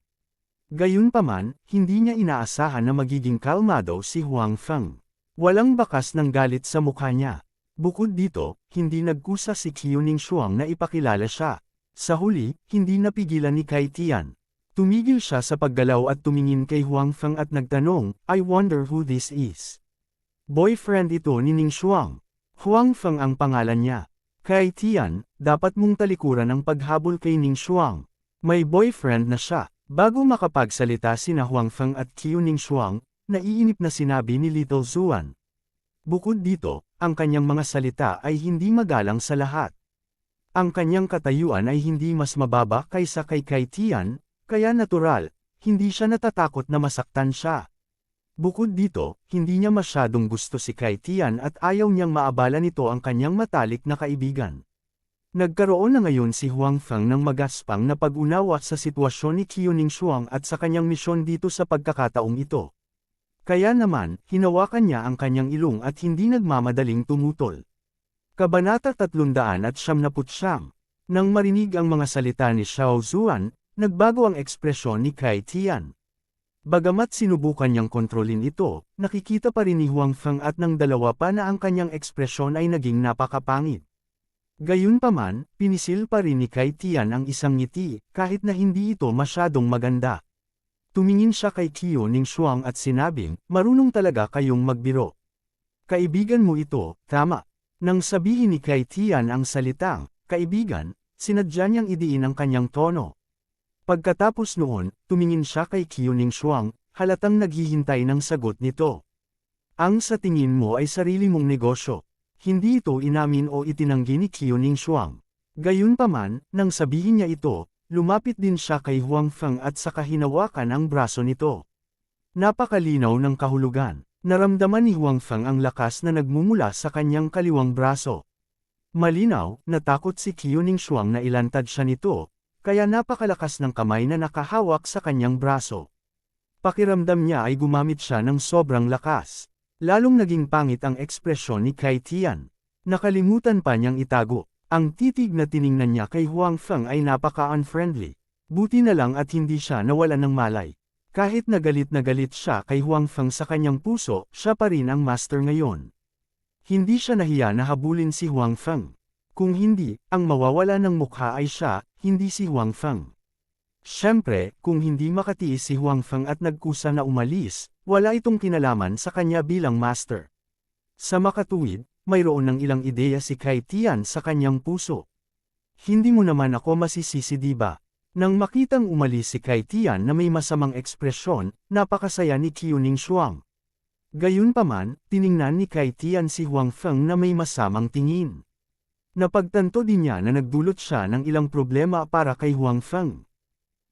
Gayunpaman, hindi niya inaasahan na magiging kalmado si Huang Feng. Walang bakas ng galit sa mukha niya. Bukod dito, hindi nagkusa si Qiu Ningshuang na ipakilala siya. Sa huli, hindi napigilan ni Kai Tian. Tumigil siya sa paggalaw at tumingin kay Huang Feng at nagtanong, I wonder who this is. Boyfriend ito ni Ningshuang. Huang Feng ang pangalan niya. Kai Tian, dapat mong talikuran ang paghabol kay Ningshuang. May boyfriend na siya. Bago makapagsalita sina Huang Feng at Qiu Ningshuang, naiinip na sinabi ni Little Zuan. Bukod dito, ang kanyang mga salita ay hindi magalang sa lahat. Ang kanyang katayuan ay hindi mas mababa kaysa kay Kai Tian, kaya natural, hindi siya natatakot na masaktan siya. Bukod dito, hindi niya masyadong gusto si Kai Tian at ayaw niyang maabala nito ang kanyang matalik na kaibigan. Nagkaroon na ngayon si Huang Feng ng magaspang na pag-unawa sa sitwasyon ni Qiu Ningshuang at sa kanyang misyon dito sa pagkakataong ito. Kaya naman, hinawakan niya ang kanyang ilong at hindi nagmamadaling tumutol. Kabanata 379. Nang marinig ang mga salita ni Xiao Zuan, nagbago ang ekspresyon ni Kai Tian. Bagamat sinubukan niyang kontrolin ito, nakikita pa rin ni Huang Feng at ng dalawa pa na ang kanyang ekspresyon ay naging napakapangit. Gayunpaman, pinisil pa rin ni Kai Tian ang isang ngiti, kahit na hindi ito masyadong maganda. Tumingin siya kay Qiu Ningshuang at sinabing, marunong talaga kayong magbiro. Kaibigan mo ito, tama. Nang sabihin ni Kai Tian ang salitang, kaibigan, sinadya niyang idiin ang kanyang tono. Pagkatapos noon, tumingin siya kay Qiu Ningshuang, halatang naghihintay ng sagot nito. Ang sa tingin mo ay sarili mong negosyo. Hindi ito inamin o itinanggi ni Qiu Ningshuang. Gayunpaman, nang sabihin niya ito, lumapit din siya kay Huang Feng at saka hinawakan ang braso nito. Napakalinaw ng kahulugan. Naramdaman ni Huang Feng ang lakas na nagmumula sa kanyang kaliwang braso. Malinaw, natakot si Qiu Ningshuang na ilantad siya nito, kaya napakalakas ng kamay na nakahawak sa kanyang braso. Pakiramdam niya ay gumamit siya ng sobrang lakas. Lalong naging pangit ang ekspresyon ni Kai Tian. Nakalimutan pa niyang itago. Ang titig na tiningnan niya kay Huang Feng ay napaka-unfriendly. Buti na lang at hindi siya nawalan ng malay. Kahit na galit siya kay Huang Feng sa kanyang puso, siya pa rin ang master ngayon. Hindi siya nahiya na habulin si Huang Feng. Kung hindi, ang mawawala ng mukha ay siya, hindi si Huang Feng. Siyempre, kung hindi makatiis si Huang Feng at nagkusa na umalis, wala itong kinalaman sa kanya bilang master. Sa makatuwid, mayroon ng ilang ideya si Kai Tian sa kanyang puso. Hindi mo naman ako masisisi diba? Nang makitang umalis si Kai Tian na may masamang ekspresyon, napakasaya ni Qiu Ningshuang. Gayunpaman, tiningnan ni Kai Tian si Huang Feng na may masamang tingin. Napagtanto din niya na nagdulot siya ng ilang problema para kay Huang Feng.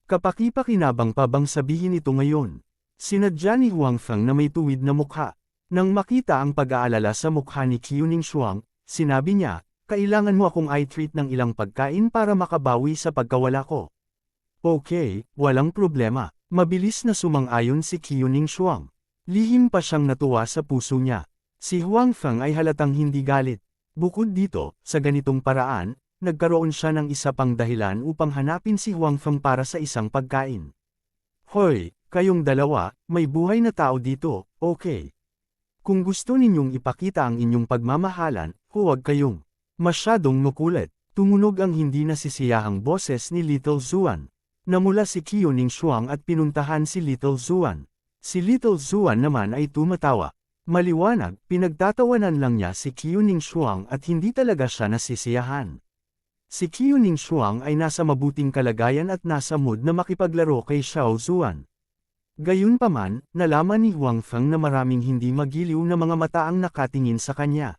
Kapaki-pakinabang pa bang sabihin ito ngayon? Sinadya ni Huang Feng na may tuwid na mukha. Nang makita ang pag-aalala sa mukha ni Qiuning Shuang, sinabi niya, kailangan mo akong i-treat ng ilang pagkain para makabawi sa pagkawala ko. Okay, walang problema. Mabilis na sumang-ayon si Qiuning Shuang. Lihim pa siyang natuwa sa puso niya. Si Huang Feng ay halatang hindi galit. Bukod dito, sa ganitong paraan, nagkaroon siya ng isa pang dahilan upang hanapin si Huang Feng para sa isang pagkain. Hoy, kayong dalawa, may buhay na tao dito, okay. Kung gusto ninyong ipakita ang inyong pagmamahalan, huwag kayong masyadong makulit. Tumunog ang hindi nasisiyahang boses ni Little Zuan. Namula si Qiuning Shuang at pinuntahan si Little Zuan. Si Little Zuan naman ay tumatawa. Maliwanag, pinagtatawanan lang niya si Qiuning Shuang at hindi talaga siya nasisiyahan. Si Qiuning Shuang ay nasa mabuting kalagayan at nasa mood na makipaglaro kay Xiao Zuan. Gayunpaman, nalaman ni Huang Feng na maraming hindi magiliw na mga mata ang nakatingin sa kanya.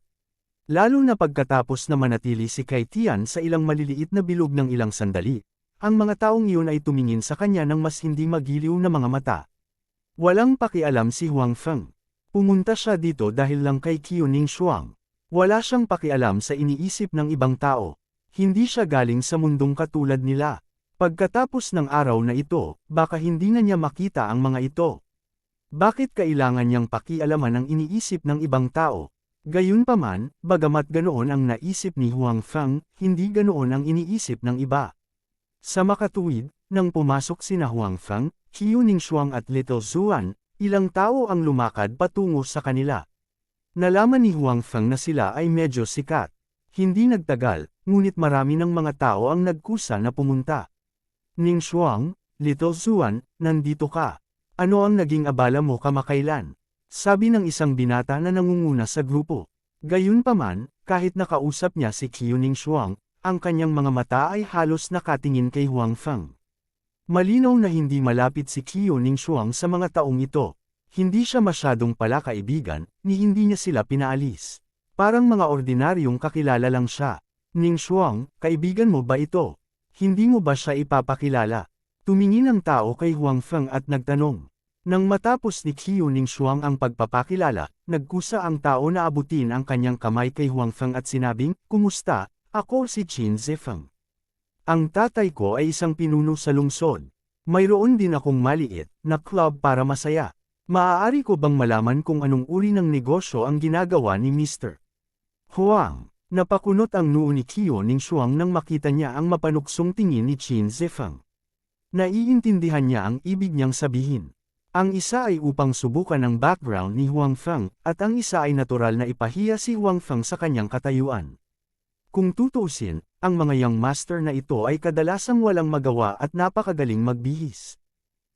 Lalo na pagkatapos na manatili si Kai Tian sa ilang maliliit na bilog ng ilang sandali, ang mga taong iyon ay tumingin sa kanya ng mas hindi magiliw na mga mata. Walang pakialam si Huang Feng. Pumunta siya dito dahil lang kay Qiuning Shuang. Wala siyang pakialam sa iniisip ng ibang tao. Hindi siya galing sa mundong katulad nila. Pagkatapos ng araw na ito, baka hindi na niya makita ang mga ito. Bakit kailangan niyang pakialaman ang iniisip ng ibang tao? Gayunpaman, bagamat ganoon ang naisip ni Huang Feng, hindi ganoon ang iniisip ng iba. Sa makatuwid, nang pumasok sina Huang Feng, Qiuning Shuang at Little Zuan, ilang tao ang lumakad patungo sa kanila. Nalaman ni Huang Feng na sila ay medyo sikat. Hindi nagtagal, ngunit marami ng mga tao ang nagkusa na pumunta. Ning Shuang, Little Zuan, nandito ka. Ano ang naging abala mo kamakailan? Sabi ng isang binata na nangunguna sa grupo. Gayunpaman, kahit nakausap niya si Qiuning Shuang, ang kanyang mga mata ay halos nakatingin kay Huang Feng. Malinaw na hindi malapit si Qiuning Shuang sa mga taong ito. Hindi siya masyadong palakaibigan, ni hindi niya sila pinaalis. Parang mga ordinaryong kakilala lang siya. Ning Shuang, kaibigan mo ba ito? Hindi mo ba siya ipapakilala? Tumingin ang tao kay Huang Feng at nagtanong. Nang matapos ni Qiuning Shuang ang pagpapakilala, nagkusa ang tao na abutin ang kanyang kamay kay Huang Feng at sinabing, "Kumusta? Ako si Qin Zifeng. Ang tatay ko ay isang pinuno sa lungsod. Mayroon din akong maliit na club para masaya. Maaari ko bang malaman kung anong uri ng negosyo ang ginagawa ni Mr. Huang?" Napakunot ang noo ni Qiuning Shuang nang makita niya ang mapanuksong tingin ni Qin Zifeng. Naiintindihan niya ang ibig niyang sabihin. Ang isa ay upang subukan ang background ni Huang Feng, at ang isa ay natural na ipahiya si Huang Feng sa kanyang katayuan. Kung tutuusin, ang mga young master na ito ay kadalasang walang magawa at napakagaling magbihis.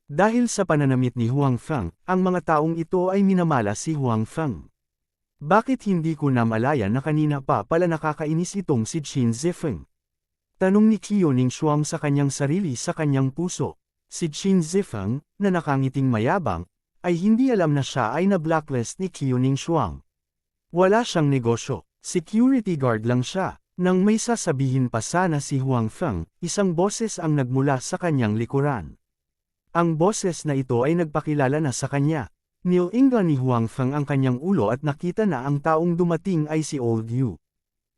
Dahil sa pananamit ni Huang Feng, ang mga taong ito ay minamala si Huang Feng. Bakit hindi ko namalaya na kanina pa pala nakakainis itong si Qin Zifeng? Tanong ni Qiuning Shuang sa kanyang sarili sa kanyang puso. Si Qin Zifeng, na nakangiting mayabang, ay hindi alam na siya ay na-blacklist ni Qiuning Shuang. Wala siyang negosyo, security guard lang siya. Nang may sasabihin pa sana si Huang Feng, isang boses ang nagmula sa kanyang likuran. Ang boses na ito ay nagpakilala na sa kanya. Nilinga ni Huang Feng ang kanyang ulo at nakita na ang taong dumating ay si Old Yu.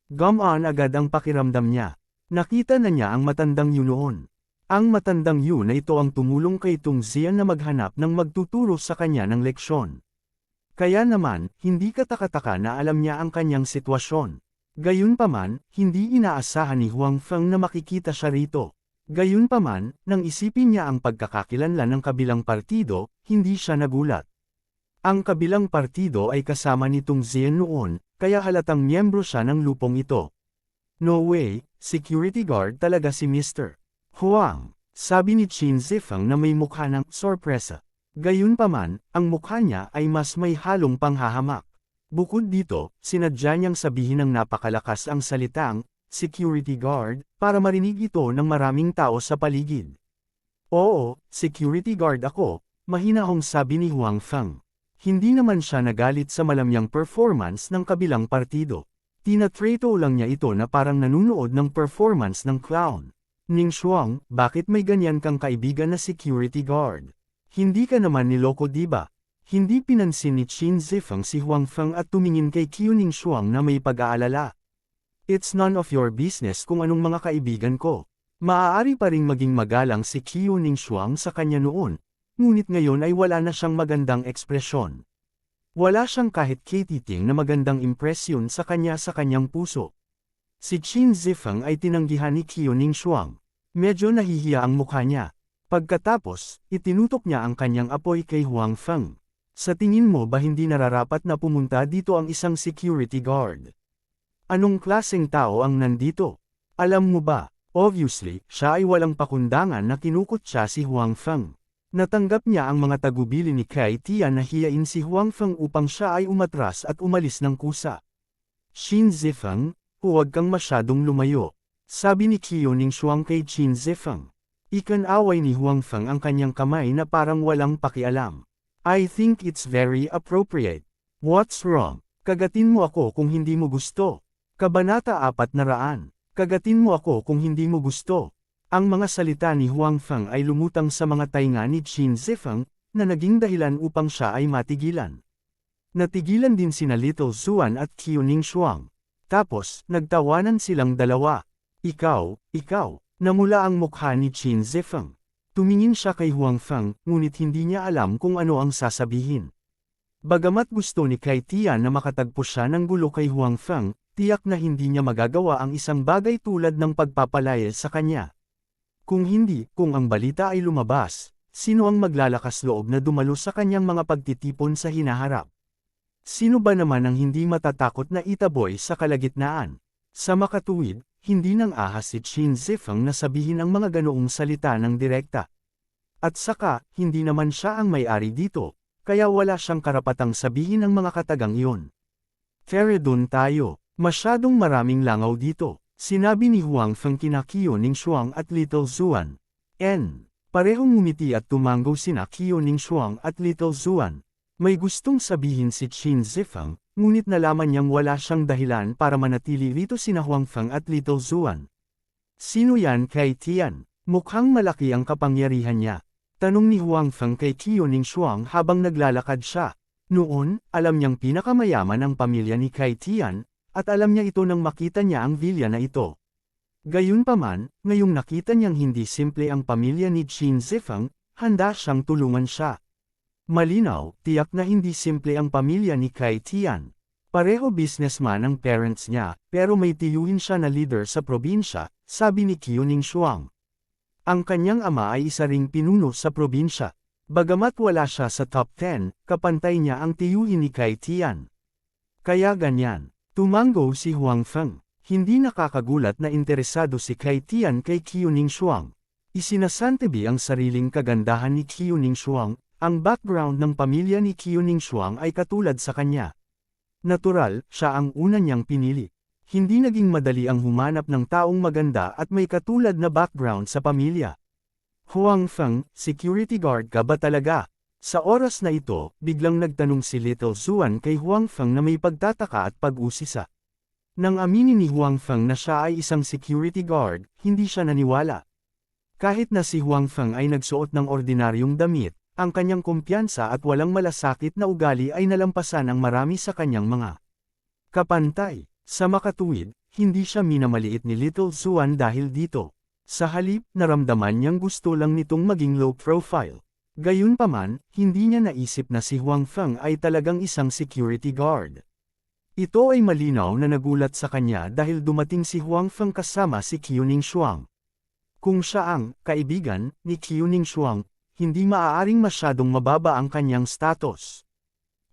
Gumaan agad ang pakiramdam niya. Nakita na niya ang matandang Yu noon. Ang matandang Yu na ito ang tumulong kay Tung Zian na maghanap ng magtuturo sa kanya ng leksyon. Kaya naman, hindi katakataka na alam niya ang kanyang sitwasyon. Gayunpaman, hindi inaasahan ni Huang Feng na makikita siya rito. Gayunpaman, nang isipin niya ang pagkakakilanlan ng kabilang partido, hindi siya nagulat. Ang kabilang partido ay kasama ni Tung Zian noon, kaya halatang miyembro siya ng lupong ito. "No way, security guard talaga si Mr. Huang," sabi ni Qin Zifeng na may mukha ng sorpresa. Gayunpaman, ang mukha niya ay mas may halong panghahamak. Bukod dito, sinadya niyang sabihin ng napakalakas ang salitang, "security guard," para marinig ito ng maraming tao sa paligid. "Oo, security guard ako," mahinahong sabi ni Huang Feng. Hindi naman siya nagalit sa malamyang performance ng kabilang partido. Tinatrato lang niya ito na parang nanunood ng performance ng clown. Ning Xuang, bakit may ganyan kang kaibigan na security guard? Hindi ka naman niloko diba? Hindi pinansin ni Qin Zifeng si Huang Feng at tumingin kay Qiu Ning Xuang na may pag-aalala. It's none of your business kung anong mga kaibigan ko. Maaari pa ring maging magalang si Qiu Ning Xuang sa kanya noon, ngunit ngayon ay wala na siyang magandang ekspresyon. Wala siyang kahit katiting na magandang impresyon sa kanyang puso. Si Qin Zifeng ay tinanggihan ni Qiu Ning Xuang. Medyo nahihiya ang mukha niya. Pagkatapos, itinutok niya ang kanyang apoy kay Huang Feng. Sa tingin mo ba hindi nararapat na pumunta dito ang isang security guard? Anong klaseng tao ang nandito? Alam mo ba, obviously, siya ay walang pakundangan na kinukutya si Huang Feng. Natanggap niya ang mga tagubili ni Kai Tian na hiyain si Huang Feng upang siya ay umatras at umalis ng kusa. Qin Zifeng, huwag kang masyadong lumayo. Sabi ni Qiu Ning Xuang kay Qin Zifeng. Ikan-away ni Huang Feng ang kanyang kamay na parang walang pakialam. I think it's very appropriate. What's wrong? Kagatin mo ako kung hindi mo gusto. Kabanata 400. Kagatin mo ako kung hindi mo gusto. Ang mga salita ni Huang Feng ay lumutang sa mga tainga ni Qin Zifeng, na naging dahilan upang siya ay matigilan. Natigilan din sina Little Zuan at Qiu Ning Xuang. Tapos, nagtawanan silang dalawa. Ikaw, namula ang mukha ni Qin Zifeng. Tumingin siya kay Huang Feng, ngunit hindi niya alam kung ano ang sasabihin. Bagamat gusto ni Kai Tian na makatagpo siya ng gulo kay Huang Feng, tiyak na hindi niya magagawa ang isang bagay tulad ng pagpapalayas sa kanya. Kung ang balita ay lumabas, sino ang maglalakas loob na dumalo sa kanyang mga pagtitipon sa hinaharap? Sino ba naman ang hindi matatakot na itaboy sa kalagitnaan? Sa makatuwid, hindi nang ahas si Qin Zifeng na sabihin ang mga ganoong salita ng direkta. At saka, hindi naman siya ang may-ari dito, kaya wala siyang karapatang sabihin ang mga katagang iyon. Tara dun tayo, masyadong maraming langaw dito, sinabi ni Huang Feng kina Qiu Ning Xuang at Little Zuan. Parehong ngumiti at tumango sina Qiu Ning Xuang at Little Zuan. May gustong sabihin si Qin Zifeng, ngunit nalaman niyang wala siyang dahilan para manatili rito sina Huang Feng at Little Zuan. Sino yan Kai Tian? Mukhang malaki ang kapangyarihan niya. Tanong ni Huang Feng kay Qiu Ning Xuang habang naglalakad siya. Noon, alam niyang pinakamayaman ang pamilya ni Kai Tian, at alam niya ito nang makita niya ang vilya na ito. Gayunpaman, ngayong nakita niyang hindi simple ang pamilya ni Qin Zifeng, handa siyang tulungan siya. Malinaw, tiyak na hindi simple ang pamilya ni Kai Tian. Pareho businessman ang parents niya, pero may tiyuhin siya na leader sa probinsya, sabi ni Qiu Ning Xuang. Ang kanyang ama ay isa ring pinuno sa probinsya. Bagamat wala siya sa top 10, kapantay niya ang tiyuhin ni Kai Tian. Kaya ganyan, tumango si Huang Feng. Hindi nakakagulat na interesado si Kai Tian kay Qiu Ning Xuang. Isinasantabi ang sariling kagandahan ni Qiu Ning Xuang. Ang background ng pamilya ni Qiu Ning Xuang ay katulad sa kanya. Natural, siya ang una niyang pinili. Hindi naging madali ang humanap ng taong maganda at may katulad na background sa pamilya. Huang Feng, security guard ka ba talaga? Sa oras na ito, biglang nagtanong si Little Zuan kay Huang Feng na may pagtataka at pag-usisa. Nang aminin ni Huang Feng na siya ay isang security guard, hindi siya naniwala. Kahit na si Huang Feng ay nagsuot ng ordinaryong damit, ang kanyang kumpiyansa at walang malasakit na ugali ay nalampasan ang marami sa kanyang mga kapantay. Sa makatuwid, hindi siya minamaliit ni Little Zuan dahil dito. Sa halip, naramdaman niyang gusto lang nitong maging low profile. Gayunpaman, hindi niya naisip na si Huang Feng ay talagang isang security guard. Ito ay malinaw na nagulat sa kanya dahil dumating si Huang Feng kasama si Qiu Ning Xuang. Kung siya ang kaibigan ni Qiu Ning Xuang, hindi maaaring masyadong mababa ang kanyang status.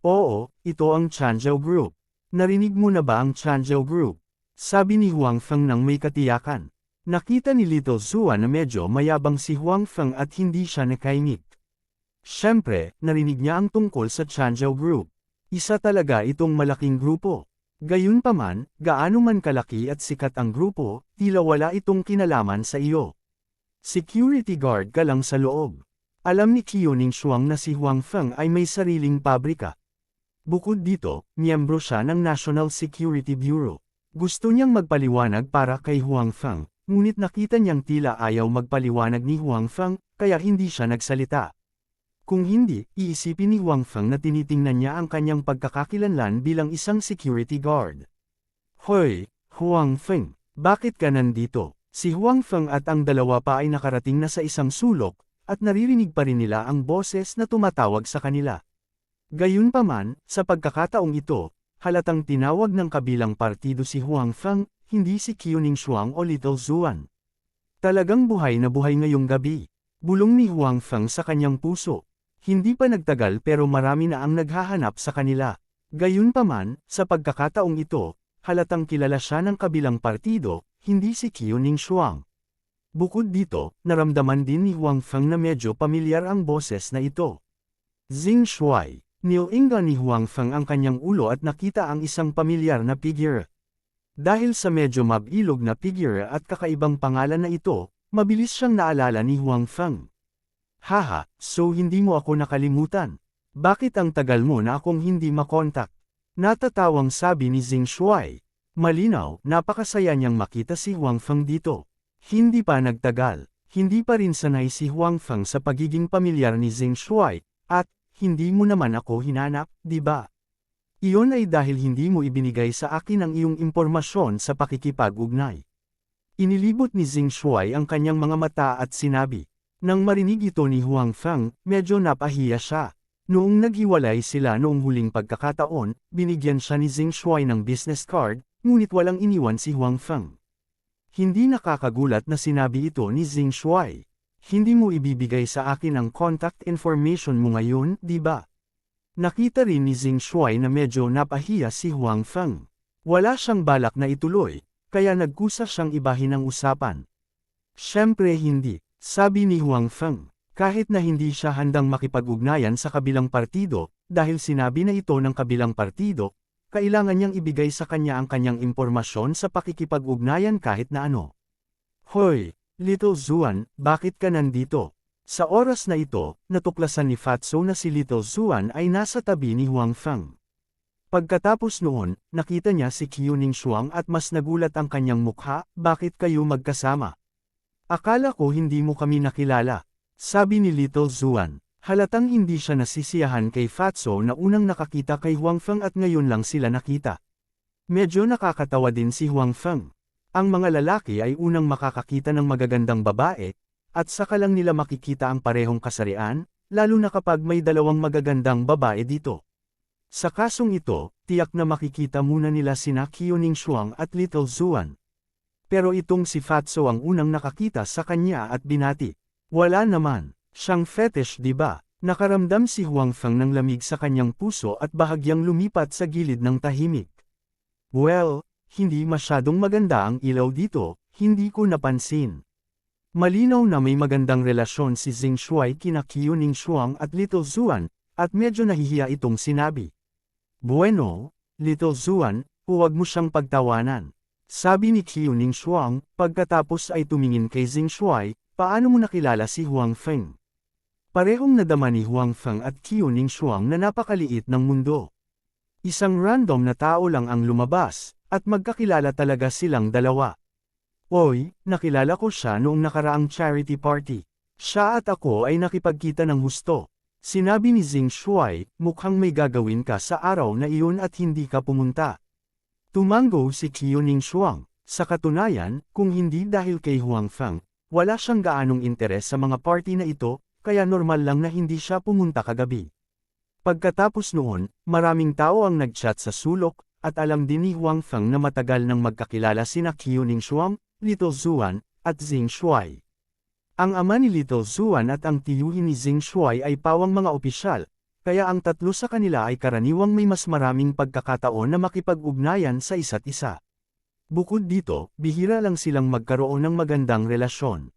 Oo, ito ang Changzhou Group. Narinig mo na ba ang Changzhou Group? Sabi ni Huang Feng nang may katiyakan. Nakita ni Little Zuan na medyo mayabang si Huang Feng at hindi siya nakaimik. Siyempre, narinig niya ang tungkol sa Changzhou Group. Isa talaga itong malaking grupo. Gayunpaman, gaano man kalaki at sikat ang grupo, tila wala itong kinalaman sa iyo. Security guard ka lang sa loob. Alam ni Qiu Ning Xuang na si Huang Feng ay may sariling pabrika. Bukod dito, miyembro siya ng National Security Bureau. Gusto niyang magpaliwanag para kay Huang Feng, ngunit nakita niyang tila ayaw magpaliwanag ni Huang Feng, kaya hindi siya nagsalita. Kung hindi, iisipin ni Huang Feng na tinitingnan niya ang kanyang pagkakakilanlan bilang isang security guard. Hoy, Huang Feng, bakit ka nandito? Si Huang Feng at ang dalawa pa ay nakarating na sa isang sulok, at naririnig pa rin nila ang boses na tumatawag sa kanila. Gayunpaman, sa pagkakataong ito, halatang tinawag ng kabilang partido si Huang Feng, hindi si Qiuning Shuang o Little Zuan. Talagang buhay na buhay ngayong gabi. Bulong ni Huang Feng sa kanyang puso. Hindi pa nagtagal pero marami na ang naghahanap sa kanila. Gayunpaman, sa pagkakataong ito, halatang kilala siya ng kabilang partido, hindi si Qiuning Shuang. Bukod dito, naramdaman din ni Huang Feng na medyo pamilyar ang boses na ito. Zing Shuai. Nilinga ni Huang Feng ang kanyang ulo at nakita ang isang pamilyar na figure. Dahil sa medyo mabilog na figure at kakaibang pangalan na ito, mabilis siyang naalala ni Huang Feng. Haha, so hindi mo ako nakalimutan. Bakit ang tagal mo na akong hindi makontak? Natatawang sabi ni Zing Shuai. Malinaw, napakasaya niyang makita si Huang Feng dito. Hindi pa nagtagal, hindi pa rin sanay si Huang Feng sa pagiging pamilyar ni Zing Shuai, at, hindi mo naman ako hinanap, di ba? Iyon ay dahil hindi mo ibinigay sa akin ang iyong impormasyon sa pakikipag-ugnay. Inilibot ni Zing Shuai ang kanyang mga mata at sinabi. Nang marinig ito ni Huang Feng, medyo napahiya siya. Noong naghiwalay sila noong huling pagkakataon, binigyan siya ni Zing Shuai ng business card, ngunit walang iniwan si Huang Feng. Hindi nakakagulat na sinabi ito ni Zing Shuai. Hindi mo ibibigay sa akin ang contact information mo ngayon, di ba? Nakita rin ni Zing Shuai na medyo napahiya si Huang Feng. Wala siyang balak na ituloy, kaya nagkusa siyang ibahin ang usapan. Siyempre hindi, sabi ni Huang Feng, kahit na hindi siya handang makipag-ugnayan sa kabilang partido, dahil sinabi na ito ng kabilang partido, kailangan niyang ibigay sa kanya ang kanyang impormasyon sa pakikipag-ugnayan kahit na ano. Hoy! Little Zuan, bakit ka nandito? Sa oras na ito, natuklasan ni Fatso na si Little Zuan ay nasa tabi ni Huang Feng. Pagkatapos noon, nakita niya si Qiuning Shuang at mas nagulat ang kanyang mukha, bakit kayo magkasama? Akala ko hindi mo kami nakilala. Sabi ni Little Zuan, halatang hindi siya nasisiyahan kay Fatso na unang nakakita kay Huang Feng at ngayon lang sila nakita. Medyo nakakatawa din si Huang Feng. Ang mga lalaki ay unang makakakita ng magagandang babae, at saka lang nila makikita ang parehong kasarian, lalo na kapag may dalawang magagandang babae dito. Sa kasong ito, tiyak na makikita muna nila sina Qiuning Shuang at Little Zuan. Pero itong si Fatso ang unang nakakita sa kanya at binati. Wala naman, siyang fetish di ba? Nakaramdam si Huang Feng ng lamig sa kanyang puso at bahagyang lumipat sa gilid ng tahimik. Well, hindi masyadong maganda ang ilaw dito, hindi ko napansin. Malinaw na may magandang relasyon si Zing Shuai kina Qiuning Shuang at Little Zuan, at medyo nahihiya itong sinabi. Bueno, Little Zuan, huwag mo siyang pagtawanan. Sabi ni Qiuning Shuang, pagkatapos ay tumingin kay Zing Shuai, paano mo nakilala si Huang Feng? Parehong nadama ni Huang Feng at Qiuning Shuang na napakaliit ng mundo. Isang random na tao lang ang lumabas, at magkakilala talaga silang dalawa. Oy, nakilala ko siya noong nakaraang charity party. Siya at ako ay nakipagkita ng husto. Sinabi ni Zing Shuai, mukhang may gagawin ka sa araw na iyon at hindi ka pumunta. Tumango si Qiuning Shuang. Sa katunayan, kung hindi dahil kay Huang Feng, wala siyang gaanong interes sa mga party na ito, kaya normal lang na hindi siya pumunta kagabi. Pagkatapos noon, maraming tao ang nagchat sa sulok, at alam din ni Huang Feng na matagal nang magkakilala sina Qiuning Shuang, Little Zuan, at Zing Shuai. Ang ama ni Little Zuan at ang tiyuhin ni Zing Shuai ay pawang mga opisyal, kaya ang tatlo sa kanila ay karaniwang may mas maraming pagkakataon na makipag-ugnayan sa isa't isa. Bukod dito, bihira lang silang magkaroon ng magandang relasyon.